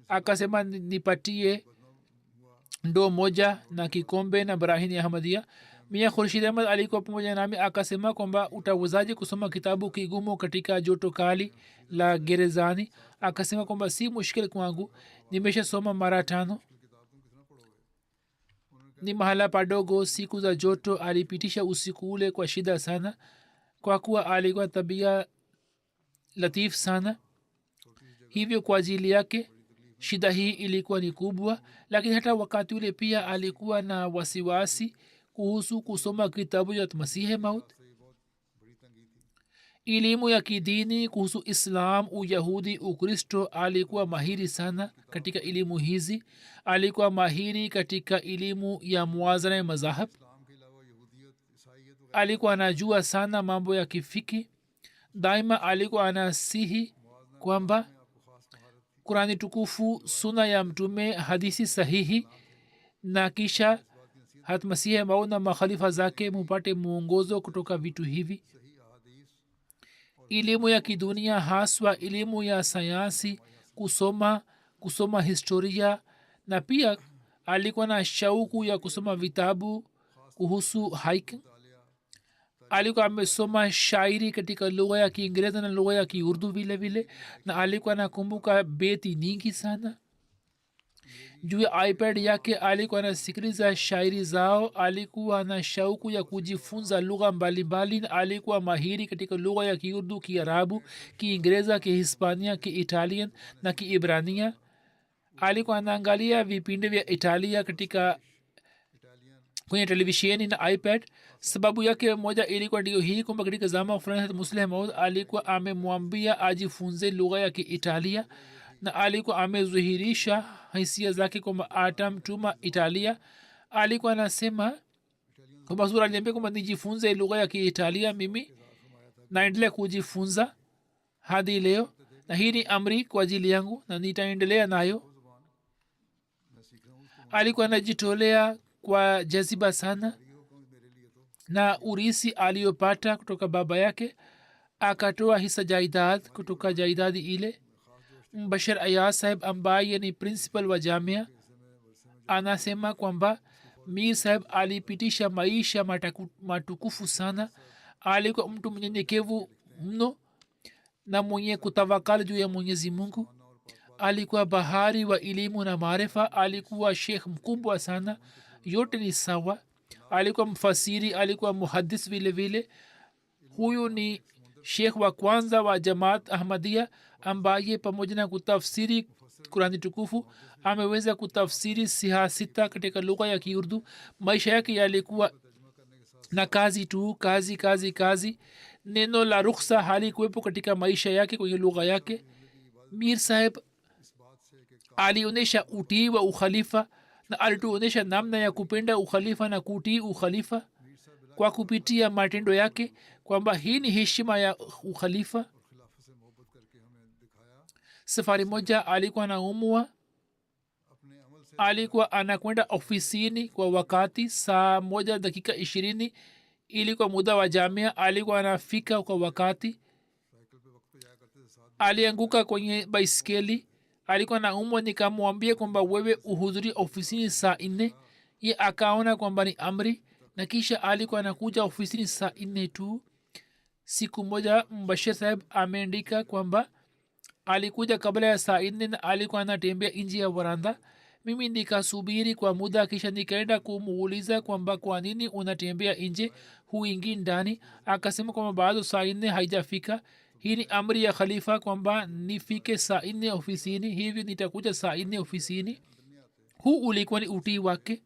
akasema nipatie ndoo moja na kikombe na barahini ya Ahmadiyya. Mia Khurshid Ahmad alikuwa pamoja nami, akasema kwamba utawezaje kusoma kitabu kigumu katika joto kali la gerezani? Akasema kwamba si mushkil kwangu, nimesha soma mara 5. Ni mahala padogo, siku za joto. Alipitisha usiku ule kwa shida sana, kwa kuwa alikuwa tabia latif sana, hivyo kwa ajili yake shida hii ilikuwa ni kubwa. Lakini hata wakati ule pia alikuwa na wasiwasi kuhusu kusoma kitabu cha Masihi Maud. Elimu ya kidini kuhusu Islam, Uyahudi, Ukristo, alikuwa mahiri sana katika elimu hizi. Alikuwa mahiri katika elimu ya muwazana ya mazahab. Alikuwa anajua sana mambo ya kifiki. Daima alikuwa anasihi kwamba Qurani tukufu, suna ya mtume, hadisi sahihi, na kisha hat Masihi Maud na makhalifa zake mupate muongozo kutoka vitu hivi. Elimu ya kidunia, haswa elimu ya sayansi, kusoma historia, na pia alikuwa na shauku ya kusoma vitabu kuhusu hiking. Alikuwa amesoma shairi katika lugha ya Kiingereza na lugha ya Kiurdu vile vile, na alikuwa anakumbuka beti nyingi sana. Juu ya iPad yake alikuwa anasikiliza shairi zao. Alikuwa na shauku ya kujifunza lugha mbalimbali, na alikuwa mahiri katika lugha ya Kiurdu, Kiarabu, Kiingereza, Kihispania, Kiitalian na Kiibrania. Alikuwa anaangalia vipindi vya Italia katika kwenye televisheni na iPad. Sababu yake moja ilikuwa ndio hii kwamba katika zama fulani Masihi Maud alikuwa amemwambia ajifunze lugha ya Kiitalia, na alikuwa amezuhirisha hisia zake kwamba atamtuma Italia. Alikuwa anasema kwamba Rasul aliniambia kwamba nijifunze lugha ya Kiitalia. Mimi naendelea kujifunza hadi leo, na hii ni amri kwa ajili yangu na nitaendelea nayo. Alikuwa anajitolea kwa jaziba sana, na urisi aliyopata kutoka baba yake akatoa hisa jaidad kutoka jaidadi ile. Bashar Ayaz saheb ambaye ni principal wa jamia anasema kwamba Mir saheb alipitisha maisha matukufu sana. Alikuwa mtu mnyenyekevu mno na mwenye kutawakal juu ya Mwenyezi Mungu. Alikuwa bahari wa elimu na maarifa. Alikuwa sheikh mkubwa sana. Yote ni sawa. alikuwa mfasiri, alikuwa muhadis vile vile. Huyu ni shekh wa kwanza wa jamaat ahmadia ambaye pamoja na kutafsiri kurani tukufu ameweza kutafsiri siha sita katika lugha ya kiurdu. maisha yake yalikuwa na kazi tu, kazi kazi kazi. neno la rukhsa halikuwepo katika maisha yake kwenye lugha yake. mir saheb alionyesha utii wa ukhalifa na alituonyesha namna ya kupenda ukhalifa na kutii ukhalifa kwa kupitia matendo yake, kwamba hii ni heshima ya ukhalifa. safari moja alikuwa anaumwa, alikuwa anakwenda ofisini kwa wakati saa 1:20 ilikuwa muda wa jamia. alikuwa anafika kwa wakati, alianguka kwenye baiskeli, alikuwa anaumwa. nikamwambia kwamba wewe uhudhuri ofisini saa 4. ye akaona kwamba ni amri, na kisha alikuwa anakuja ofisini saa 4 tu. siku moja mbashir saheb ameandika kwamba alikuja kabla ya saa 4 na alikuwa anatembea nje ya varanda. mimi nikasubiri kwa muda, kisha nikaenda kumuuliza kwamba kwa nini unatembea nje, huingi ndani? akasema kwamba bado saa 4 haijafika, hii ni amri ya khalifa kwamba nifike saa 4 ofisini, hivi nitakuja saa 4 ofisini. huu ulikuwa ni utii wake.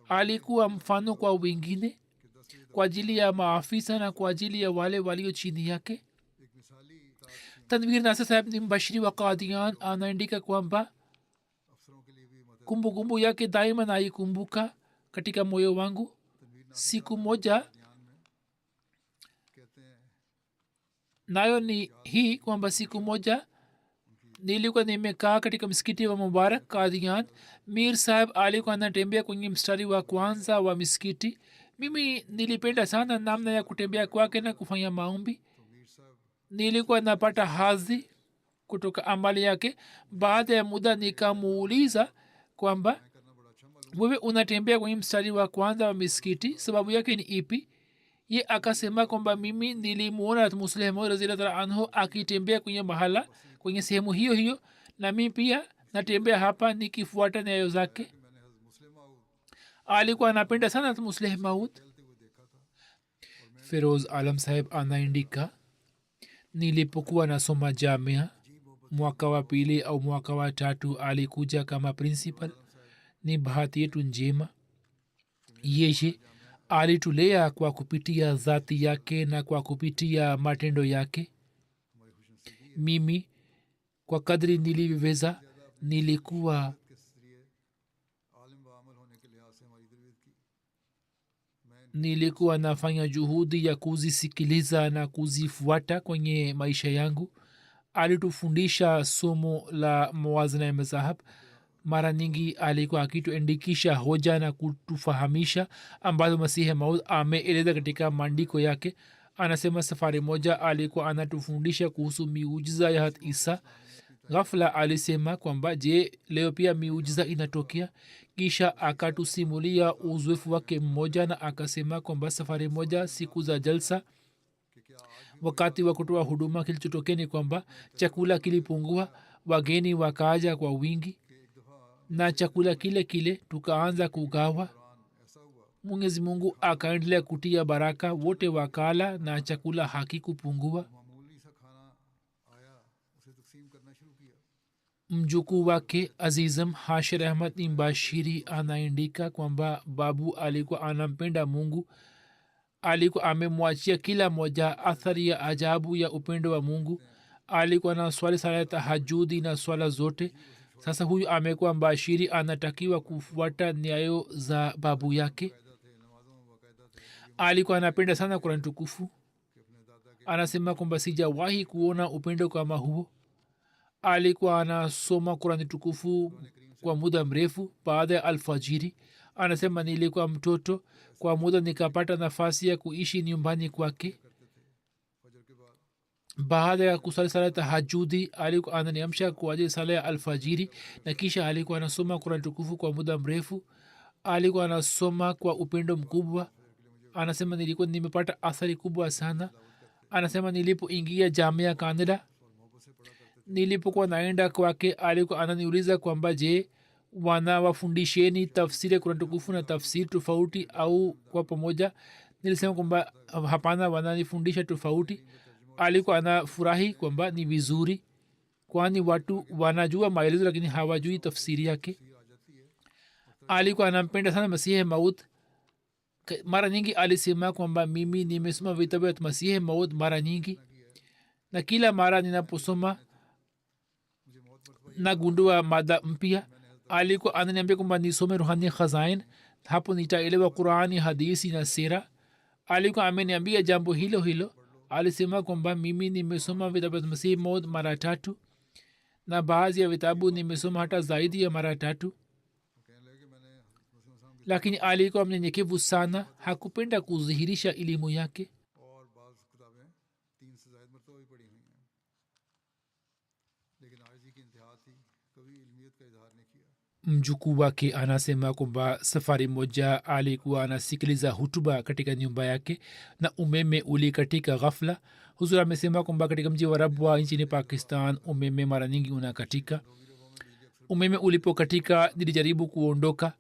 alikuwa mfano kwa wengine, kwa ajili ya maafisa na kwa ajili ya wale walio chini yake. tanvir nasir saheb ni mbashiri wa Qadian, anaandika kwamba kumbukumbu yake daima naikumbuka katika moyo wangu. siku moja nayo ni hii kwamba siku moja nilikuwa nimekaa katika msikiti wa Mubarak Qadian. mir saheb alikuwa anatembea kwenye mstari wa kwanza wa misikiti. mimi nilipenda sana namna ya kutembea kwake na kufanya maombi. nilikuwa napata hadhi kutoka amali yake. baada ya muda nikamuuliza kwamba wewe unatembea kwenye mstari wa kwanza wa misikiti, sababu yake ni ipi? ye akasema kwamba mimi nilimuona Musleh Maud radhiyallahu anhu akitembea kwenye mahala kwenye sehemu hiyo hiyo, na mimi pia natembea hapa nikifuata nyayo zake. alikuwa anapenda sana Musleh Maud. Feroz Alam saheb anaandika, nilipokuwa nasoma jamia mwaka wa pili au mwaka wa tatu alikuja kama principal. ni bahati yetu njema, yeye alitulea kwa kupitia dhati yake na kwa kupitia matendo yake. mimi kwa kadri nilivyoweza nilikuwa nafanya juhudi ya kuzisikiliza na kuzifuata kwenye maisha yangu. alitufundisha somo la muwazana ya mazahab. mara nyingi alikuwa akituandikisha hoja na kutufahamisha ambazo Masihi Maud ameeleza katika maandiko yake. anasema safari moja alikuwa anatufundisha kuhusu miujiza ya Hazrat Isa. ghafla alisema kwamba je, leo pia miujiza inatokea? kisha akatusimulia uzoefu wake mmoja na akasema kwamba safari moja siku za jalsa, wakati wa kutoa huduma, kilichotokea ni kwamba chakula kilipungua, wageni wakaja kwa wingi na chakula kile kile tukaanza kugawa. Mwenyezi Mungu akaendelea kutia baraka, wote wakala na chakula hakikupungua. mjukuu wake Azizam Hashir Ahmad Imbashiri anaandika kwamba babu alikuwa anampenda Mungu. alikuwa amemwachia kila moja athari ya ajabu ya upendo wa Mungu. alikuwa na swali sala ya tahajudi na swala zote. sasa huyu amekuwa mbashiri, anatakiwa kufuata nyayo za babu yake. alikuwa anapenda sana Qur'an tukufu. anasema kwamba sijawahi kuona upendo kama huo. alikuwa anasoma Qur'an tukufu kwa muda mrefu baada ya alfajiri. anasema nilikuwa mtoto, kwa muda nikapata nafasi ya kuishi nyumbani kwake. baada ya kusali sala tahajudi alikuwa ananiamsha kwa ajili sala ya alfajiri, na kisha alikuwa anasoma Qur'an tukufu kwa muda mrefu. alikuwa anasoma kwa upendo mkubwa. anasema nilikuwa nimepata athari kubwa sana. anasema nilipoingia jamia Canada, nilipokuwa naenda kwake alikuwa ananiuliza kwamba je, wanawafundisheni tafsiri ya Qur'an tukufu na tafsiri tofauti au kwa pamoja. Nilisema kwamba hapana, wananifundisha tofauti. Alikuwa anafurahi kwamba ni vizuri, kwani watu wanajua maelezo lakini hawajui tafsiri yake. Alikuwa anampenda sana Masihi Maud. Mara nyingi alisema kwamba mimi nimesoma vitabu vya Masihi Maud mara nyingi, na kila mara ninaposoma nagundua mada mpya. Alikuwa ananiambia kwamba nisome Ruhani Khazain, hapo nitaelewa Qurani, hadisi na sira. Alikuwa ameniambia jambo hilo hilo. Alisema kwamba mimi nimesoma vitabu vya Masihi Maud mara 3 na baadhi ya vitabu nimesoma hata zaidi ya mara 3, lakini alikuwa mnyenyekevu sana, hakupenda kudhihirisha elimu yake. Mjukuu wake anasema kwamba safari moja alikuwa anasikiliza hutuba katika nyumba yake na umeme ulikatika ghafla. Huzur amesema kwamba katika mji wa Rabwa nchini Pakistan umeme mara nyingi unakatika. Umeme ulipokatika nilijaribu kuondoka.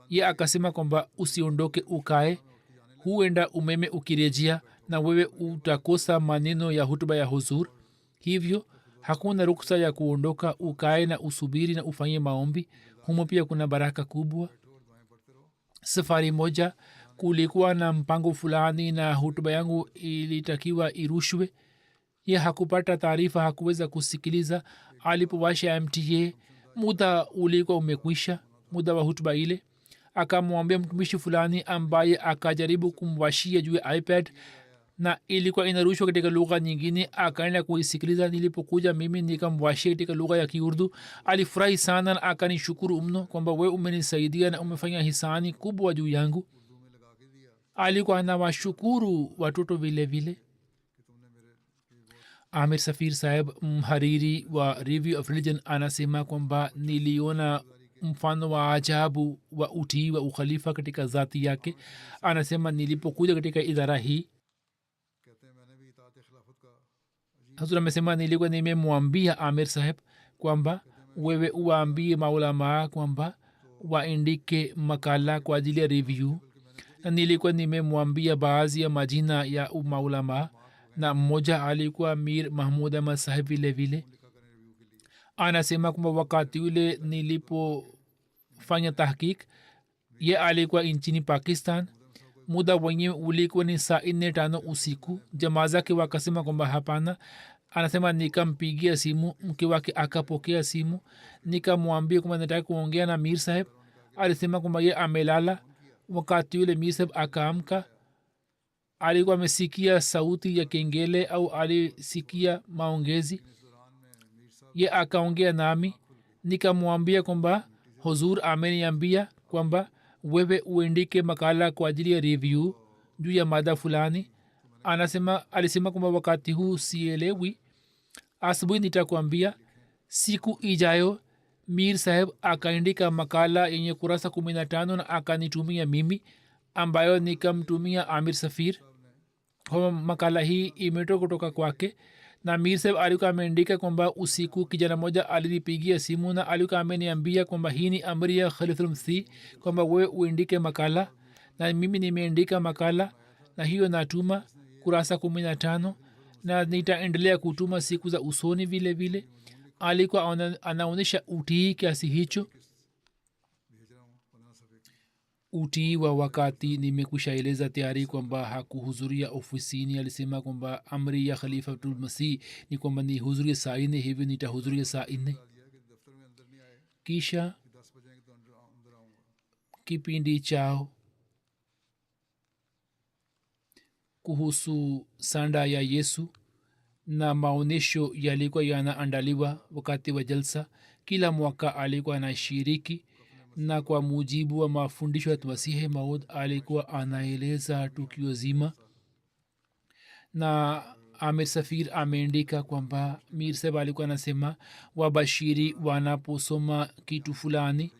Ye akasema kwamba usiondoke, ukae, huenda umeme ukirejea na wewe utakosa maneno ya hutuba ya huzur. Hivyo hakuna ruksa ya kuondoka, ukae na usubiri na ufanye maombi. Humo pia kuna baraka kubwa. Safari moja kulikuwa na mpango fulani na hutuba yangu ilitakiwa irushwe. Ye hakupata taarifa, hakuweza kusikiliza. Alipowasha MTA, muda ulikuwa umekwisha, muda wa hutuba ile. Akamwambia mtumishi fulani ambaye akajaribu kumwashia juu ya iPad na ilikuwa inarushwa katika lugha nyingine, akaenda kuisikiliza. Nilipokuja mimi nikamwashia katika lugha ya Kiurdu. Alifurahi sana na akanishukuru mno kwamba wewe umenisaidia na umefanya hisani kubwa juu yangu. Alikuwa anawashukuru watoto vile vile. Amir Safir Saheb, mhariri wa Review of Religion, anasema kwamba niliona mfano wa ajabu wa utii wa ukhalifa katika zati yake. Anasema nilipokuja katika idara hii, Hazur amesema nilikuwa nimemwambia Amir Saheb kwamba wewe uwaambie maulamaa kwamba waandike makala kwa ajili ya review, na nilikuwa nimemwambia baadhi ya majina ya maulamaa, na mmoja alikuwa Mir Mahmud Ahmad Saheb vile vile. Anasema kwamba wakati ule nilipofanya tahqiq, ye alikuwa nchini Pakistan. Muda wenyewe ulikuwa ni saa 4:05 usiku. Jamaa zake wakasema kwamba hapana. Anasema nikampigia simu, mke wake akapokea simu. Nikamwambia kwamba nataka kuongea na Mir Saheb. Alisema kwamba ye amelala. Wakati ule Mir Saheb akaamka. Alikuwa amesikia sauti ya kengele au alisikia maongezi. Ye akaongea nami. Nikamwambia kwamba huzur ameniambia kwamba wewe uandike makala kwa ajili ya review juu ya mada fulani. Alisema kwamba wakati huu sielewi, asubuhi nitakwambia. Siku ijayo Mir Saheb akaandika makala yenye kurasa 15 na akanitumia mimi, ambayo nikamtumia Amir Safir. Kwa makala hii imetoka kutoka kwake. Na Mir Saheb alikuwa ameandika kwamba usiku kijana moja alinipigia simu na alikuwa ameniambia kwamba hii ni amri ya Khalifatul Masih kwamba wewe uandike makala, na mimi nimeandika makala na hiyo natuma kurasa 15 na nitaendelea kutuma siku za usoni vile vile. Alikuwa anaonyesha utii kiasi hicho. Utii wa wakati nimekushaeleza tayari kwamba hakuhudhuria ofisini. Alisema kwamba amri ya Khalifatul Masih ni kwamba ni hudhuria saa 4, hivyo nitahudhuria saa 4. Kisha kipindi chao kuhusu sanda ya Yesu na maonyesho yalikuwa yanaandaliwa wakati wa jalsa. Kila mwaka alikuwa anashiriki, na kwa mujibu wa mafundisho ya Masihi Maud alikuwa anaeleza tukio zima. Na Amir Safir ameandika kwamba Mir Saheb alikuwa anasema wabashiri wanaposoma kitu fulani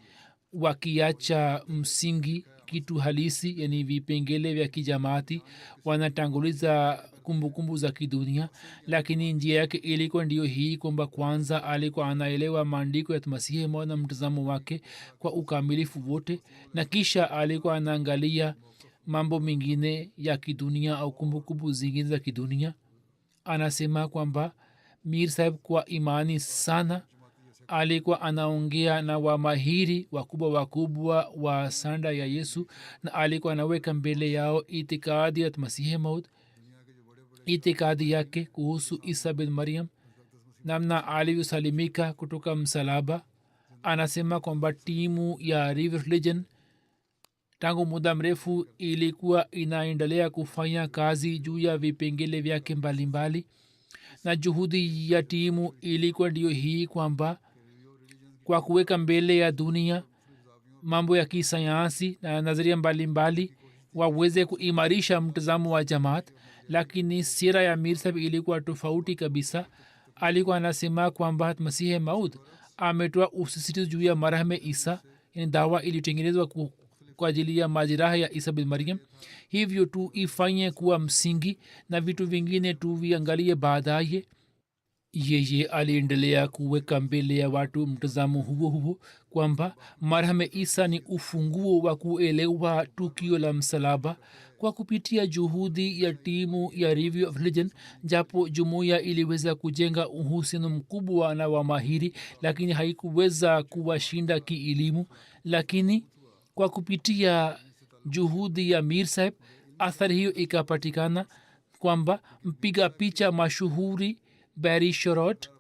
wakiacha msingi kitu halisi, yani vipengele vya kijamaati, wanatanguliza kumbukumbu za kidunia, lakini njia yake ilikuwa ndiyo hii kwamba kwanza alikuwa anaelewa maandiko ya masihi maud na mtazamo wake kwa ukamilifu wote, na kisha alikuwa anaangalia mambo mengine ya kidunia au kumbukumbu zingine za kidunia. Anasema kwamba mir saheb kwa imani sana alikuwa anaongea na wamahiri wakubwa wa sanda ya yesu, na alikuwa anaweka mbele yao itikadi ya masihi maud, itikadi yake kuhusu isa bin maryam, namna alivyosalimika kutoka msalaba. Anasema kwamba timu ya River Religion tangu muda mrefu ilikuwa inaendelea kufanya kazi juu ya vipengele vyake mbalimbali, na juhudi ya timu ilikuwa ndiyo hii kwamba kwa kuweka mbele ya dunia mambo ya kisayansi na nadharia mbalimbali waweze kuimarisha mtazamo wa jamaat. Lakini sira ya mir saheb ilikuwa tofauti kabisa. Alikuwa anasema kwamba masihi maud ametoa usisitizo juu ya marhame isa, yani dawa iliyotengenezwa kwa ajili ya majeraha ya isa bin maryam, hivyo tu ifanye kuwa msingi na vitu vingine tu viangalie baadaye. Yeye aliendelea kuweka mbele ya watu mtazamo huo huo kwamba marhame isa ni ufunguo wa kuelewa tukio la msalaba. Kwa kupitia juhudi ya timu ya Review of Religion, japo jumuiya iliweza kujenga uhusiano mkubwa na wamahiri, lakini haikuweza kuwashinda kielimu. Lakini kwa kupitia juhudi ya mir saheb athari hiyo ikapatikana kwamba mpiga picha mashuhuri Barry Shorot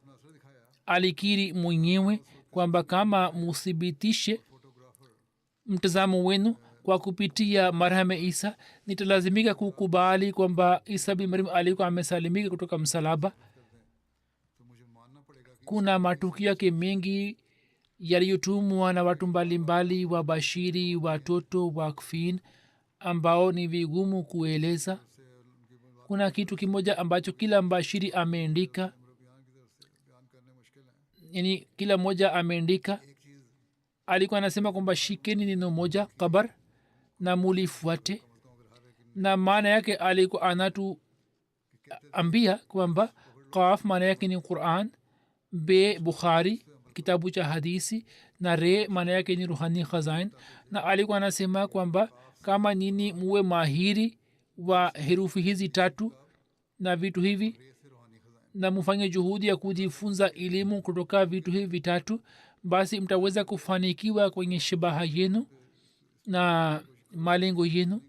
alikiri mwenyewe kwamba kama musibitishe mtazamo wenu kwa kupitia marhame isa, nitalazimika kukubali kwamba isa bin maryam alikuwa amesalimika kutoka msalaba. Kuna matukio yake mengi yaliyotumwa na watu mbalimbali, wabashiri, watoto, wakfin, ambao ni vigumu kueleza. Kuna kitu kimoja ambacho kila mbashiri ameandika, yani kila moja ameandika. Alikuwa anasema kwamba shikeni neno moja kabar na mulifuate, na maana yake alikuwa anatuambia kwamba qaf maana yake ni Quran, be Bukhari kitabu cha hadisi, na re maana yake ni ruhani khazain. Na alikuwa anasema kwamba kama nini muwe mahiri wa herufi hizi tatu na vitu hivi, na mufanye juhudi ya kujifunza elimu kutoka vitu hivi vitatu, basi mtaweza kufanikiwa kwenye shabaha yenu na malengo yenu.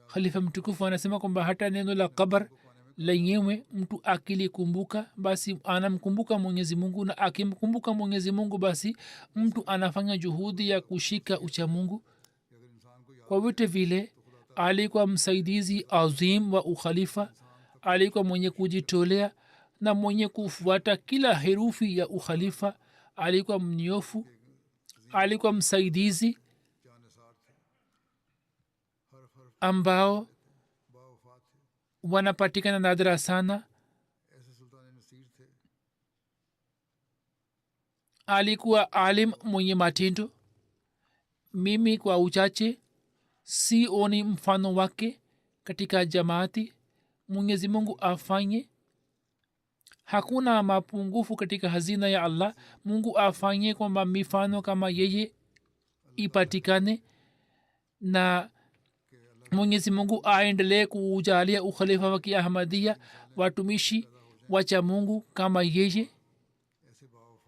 Khalifa mtukufu anasema kwamba hata neno la kabar lenyewe mtu akilikumbuka basi anamkumbuka mwenyezi mungu, na akimkumbuka mwenyezi mungu basi mtu anafanya juhudi ya kushika ucha mungu. Kwa vyote vile alikuwa msaidizi azim wa ukhalifa, alikuwa mwenye kujitolea na mwenye kufuata kila herufi ya ukhalifa, alikuwa mnyofu, alikuwa msaidizi ambao wanapatikana nadra sana. Alikuwa alim mwenye matendo. Mimi kwa uchache sioni mfano wake katika jamaati. Mwenyezi mungu afanye, hakuna mapungufu katika hazina ya allah. Mungu afanye kwamba mifano kama yeye ipatikane, na mwenyezi mungu aendelee kuujalia ukhalifa wa kiahmadia watumishi wacha mungu kama yeye,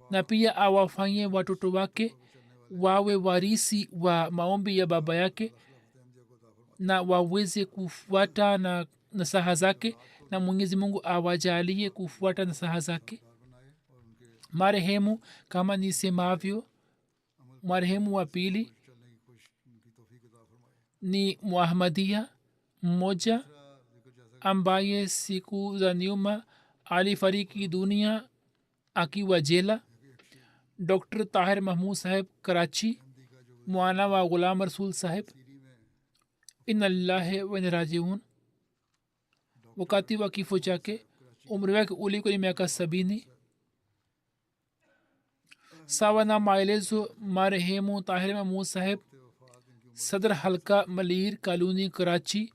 na pia awafanye watoto wake wawe warisi wa maombi ya baba yake na waweze kufuata na nasaha zake, na mwenyezi mungu awajalie kufuata nasaha zake. Marehemu kama nisemavyo, marehemu wa pili ni muahmadia mmoja ambaye siku za nyuma alifariki dunia akiwa jela. Dr. Tahir Mahmud saheb Karachi, mwana wa Ghulam Rasul saheb. Inna lillahi wa inna ilaihi rajiun. Wakati wa kifo chake umri wake ulikuwa ni miaka 70. Sawa na maelezo marehemu Tahir Mahmud saheb sadr halka malir kaluni karachi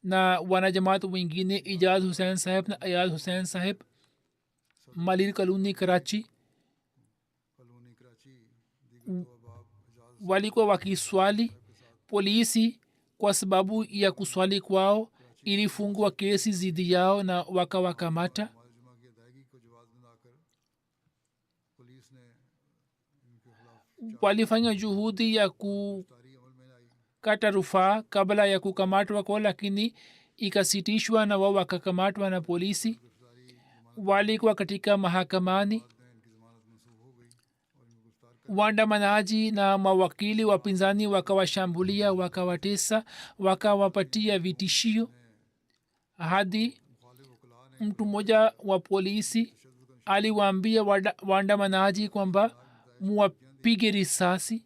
na wanajamaat wengine ijaz hussain saheb na ayaz hussain saheb malir kaluni karachi walikuwa wakiswali polisi kwa sababu ya kuswali kwao ilifungua kesi zidi yao na wakawakamata walifanya juhudi ya kukata rufaa kabla ya kukamatwa kwao lakini ikasitishwa na wao wakakamatwa na polisi walikuwa katika mahakamani waandamanaji na mawakili wapinzani wakawashambulia wakawatesa wakawapatia vitishio hadi mtu mmoja wa polisi aliwaambia waandamanaji kwamba muwapige risasi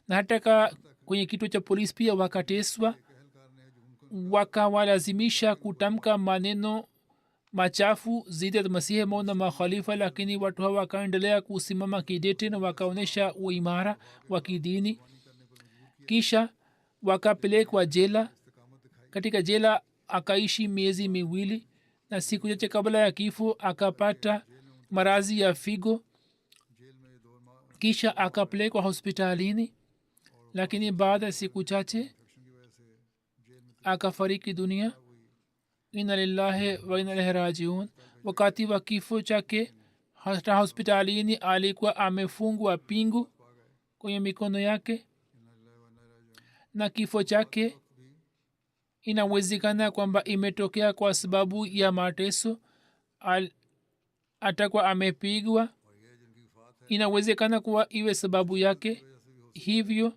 na hata kwenye kituo cha polisi pia wakateswa wakawalazimisha kutamka maneno machafu zidi ya masihi maud na makhalifa lakini watu hawa wakaendelea kusimama kidete na wakaonyesha uimara wa kidini kisha wakapelekwa jela katika jela akaishi miezi miwili na siku chache kabla ya kifo akapata maradhi ya figo kisha akapelekwa hospitalini lakini baada ya siku chache akafariki dunia inna lillahi wa inna ilaihi rajiun wakati wa kifo chake hata hospitalini alikuwa amefungwa pingu kwenye mikono yake na kifo chake inawezekana kwamba imetokea kwa sababu ya mateso atakuwa amepigwa inawezekana kuwa iwe sababu yake hivyo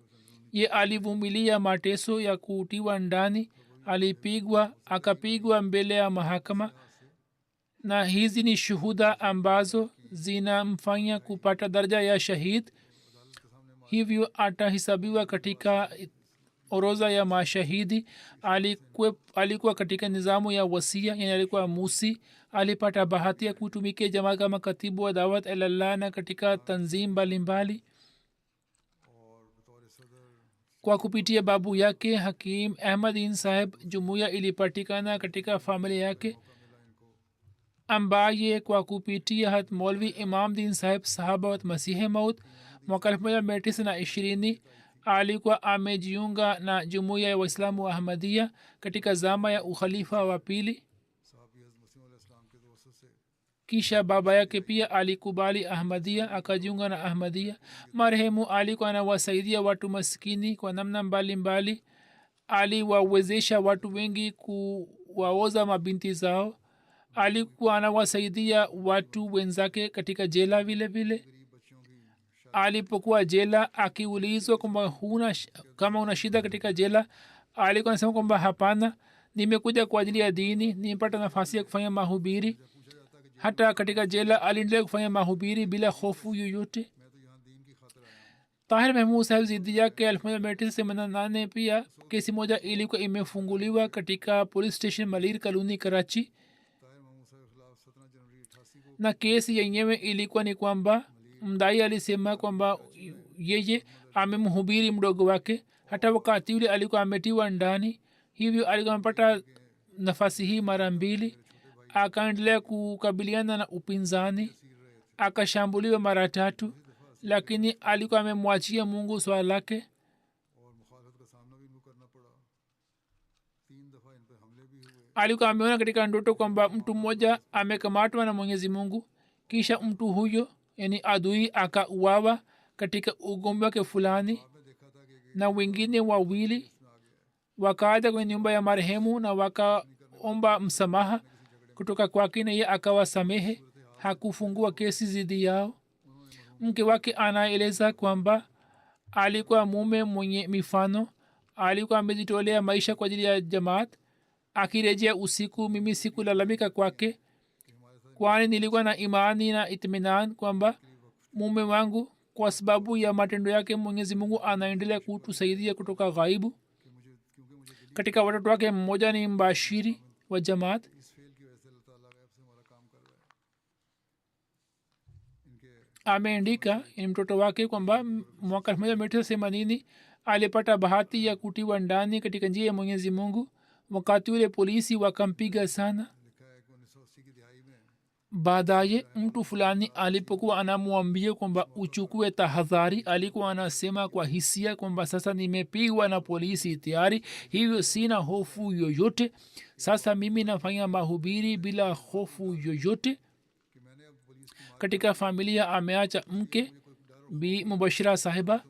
ye alivumilia mateso ya kutiwa ndani alipigwa akapigwa mbele ya mahakama na hizi ni shuhuda ambazo zinamfanya kupata daraja ya shahid hivyo atahisabiwa katika orodha ya mashahidi alikuwa katika nizamu ya wasia yani alikuwa musi alipata bahati ya kutumikia jamaa kama katibu wa dawat ilallah na katika tanzim mbalimbali kwa kupitia babu yake hakim ahmadin saheb jumuiya ilipatikana katika familia yake ambaye kwa kupitia hat molvi imam din saheb sahaba wat masihe maut mwaka 1920 alikuwa amejiunga na jumuiya ya waislamu wa ahmadia katika zama ya ukhalifa wa pili kisha baba yake pia alikubali ahmadia akajiunga na ahmadia marehemu alikuwa anawasaidia watu maskini kwa namna mbalimbali aliwawezesha watu wengi kuwaoza mabinti zao alikuwa anawasaidia watu wenzake katika jela vile vile alipokuwa jela akiulizwa kwamba kama una shida katika jela alikuwa anasema kwamba hapana nimekuja kwa ajili ya dini nimepata nafasi ya kufanya mahubiri hata katika jela aliendelea kufanya mahubiri bila hofu yoyote tahir mahmud saheb zidi yake 1988 pia kesi moja ilikuwa imefunguliwa katika police station malir kaluni karachi na kesi yenyewe ilikuwa ni kwamba mdai alisema kwamba yeye amemhubiri mdogo wake hata wakati ule alikuwa ametiwa ndani hivyo alikuwa amepata nafasi hii mara mbili akaendelea kukabiliana na upinzani akashambuliwa mara tatu lakini alikuwa amemwachia mungu swala lake alikuwa ameona katika ndoto kwamba mtu mmoja amekamatwa na mwenyezi mungu kisha mtu huyo yani adui akauawa katika ugomvi wake fulani na wengine wawili wakaja kwenye nyumba ya marehemu na wakaomba msamaha kutoka kwake na ye akawasamehe hakufungua kesi zidi yao mke wake anaeleza kwamba alikuwa mume mwenye mifano alikuwa amejitolea maisha kwa ajili ya jamaat akirejea usiku mimi sikulalamika kwake kwani nilikuwa na imani na itminan kwamba mume wangu kwa sababu ya matendo yake mwenyezi mungu anaendelea kutusaidia kutoka ghaibu katika watoto wake mmoja ni mbashiri wa jamaat ameandika ni mtoto wake kwamba mwaka 1980 alipata bahati ya kutiwa ndani katika njia ya mwenyezi mungu. wakati ule polisi wakampiga sana. baadaye mtu fulani alipokuwa anamwambia kwamba uchukue tahadhari, alikuwa anasema kwa hisia kwamba sasa nimepigwa na polisi tayari, hivyo sina hofu yoyote, sasa mimi nafanya mahubiri bila hofu yoyote. katika familia ameacha mke bi mubashira sahiba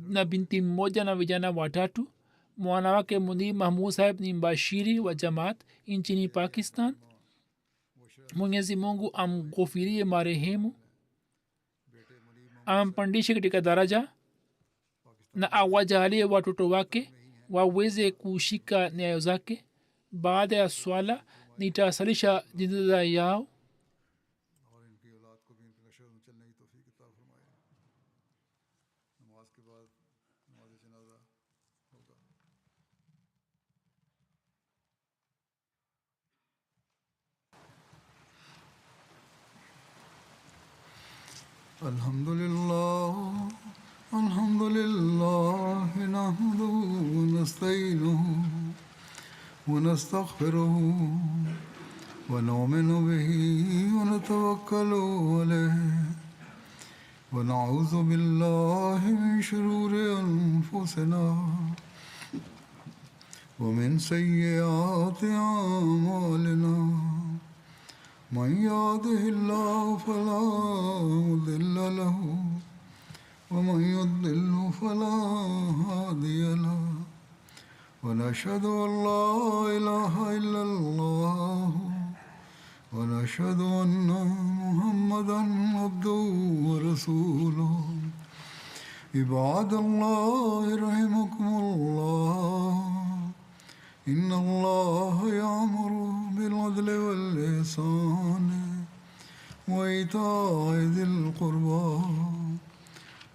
na binti mmoja na vijana watatu. mwana wake munir mahmud sahib ni mbashiri wa jamaat nchini pakistan. mwenyezi mungu amghofirie marehemu, ampandishe katika daraja na awajalie watoto wake waweze kushika nyayo zake. baada ya swala nitasalisha jinaza yao. Alhamdulillah, alhamdulillah, nahmaduhu wa nasta'inuhu wa nastaghfiruhu wa nu'minu bihi wa natawakkalu alayhi wa na'udhu billahi min shururi anfusina wa min sayyiati a'malina. من يهده الله فلا مضل له ومن يضلل فلا هادي له ونشهد أن لا إله إلا الله ونشهد أن محمدا عبده ورسوله. عباد الله رحمكم الله، إن الله يأمر بالعدل والإحسان وإيتاء ذي القربى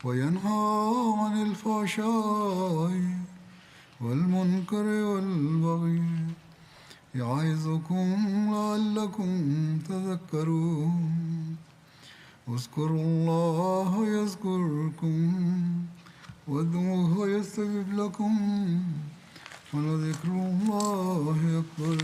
وينهى عن الفحشاء والمنكر والبغي يعظكم لعلكم تذكرون. اذكروا الله يذكركم وادعوه يستجب لكم ولذكر الله أكبر.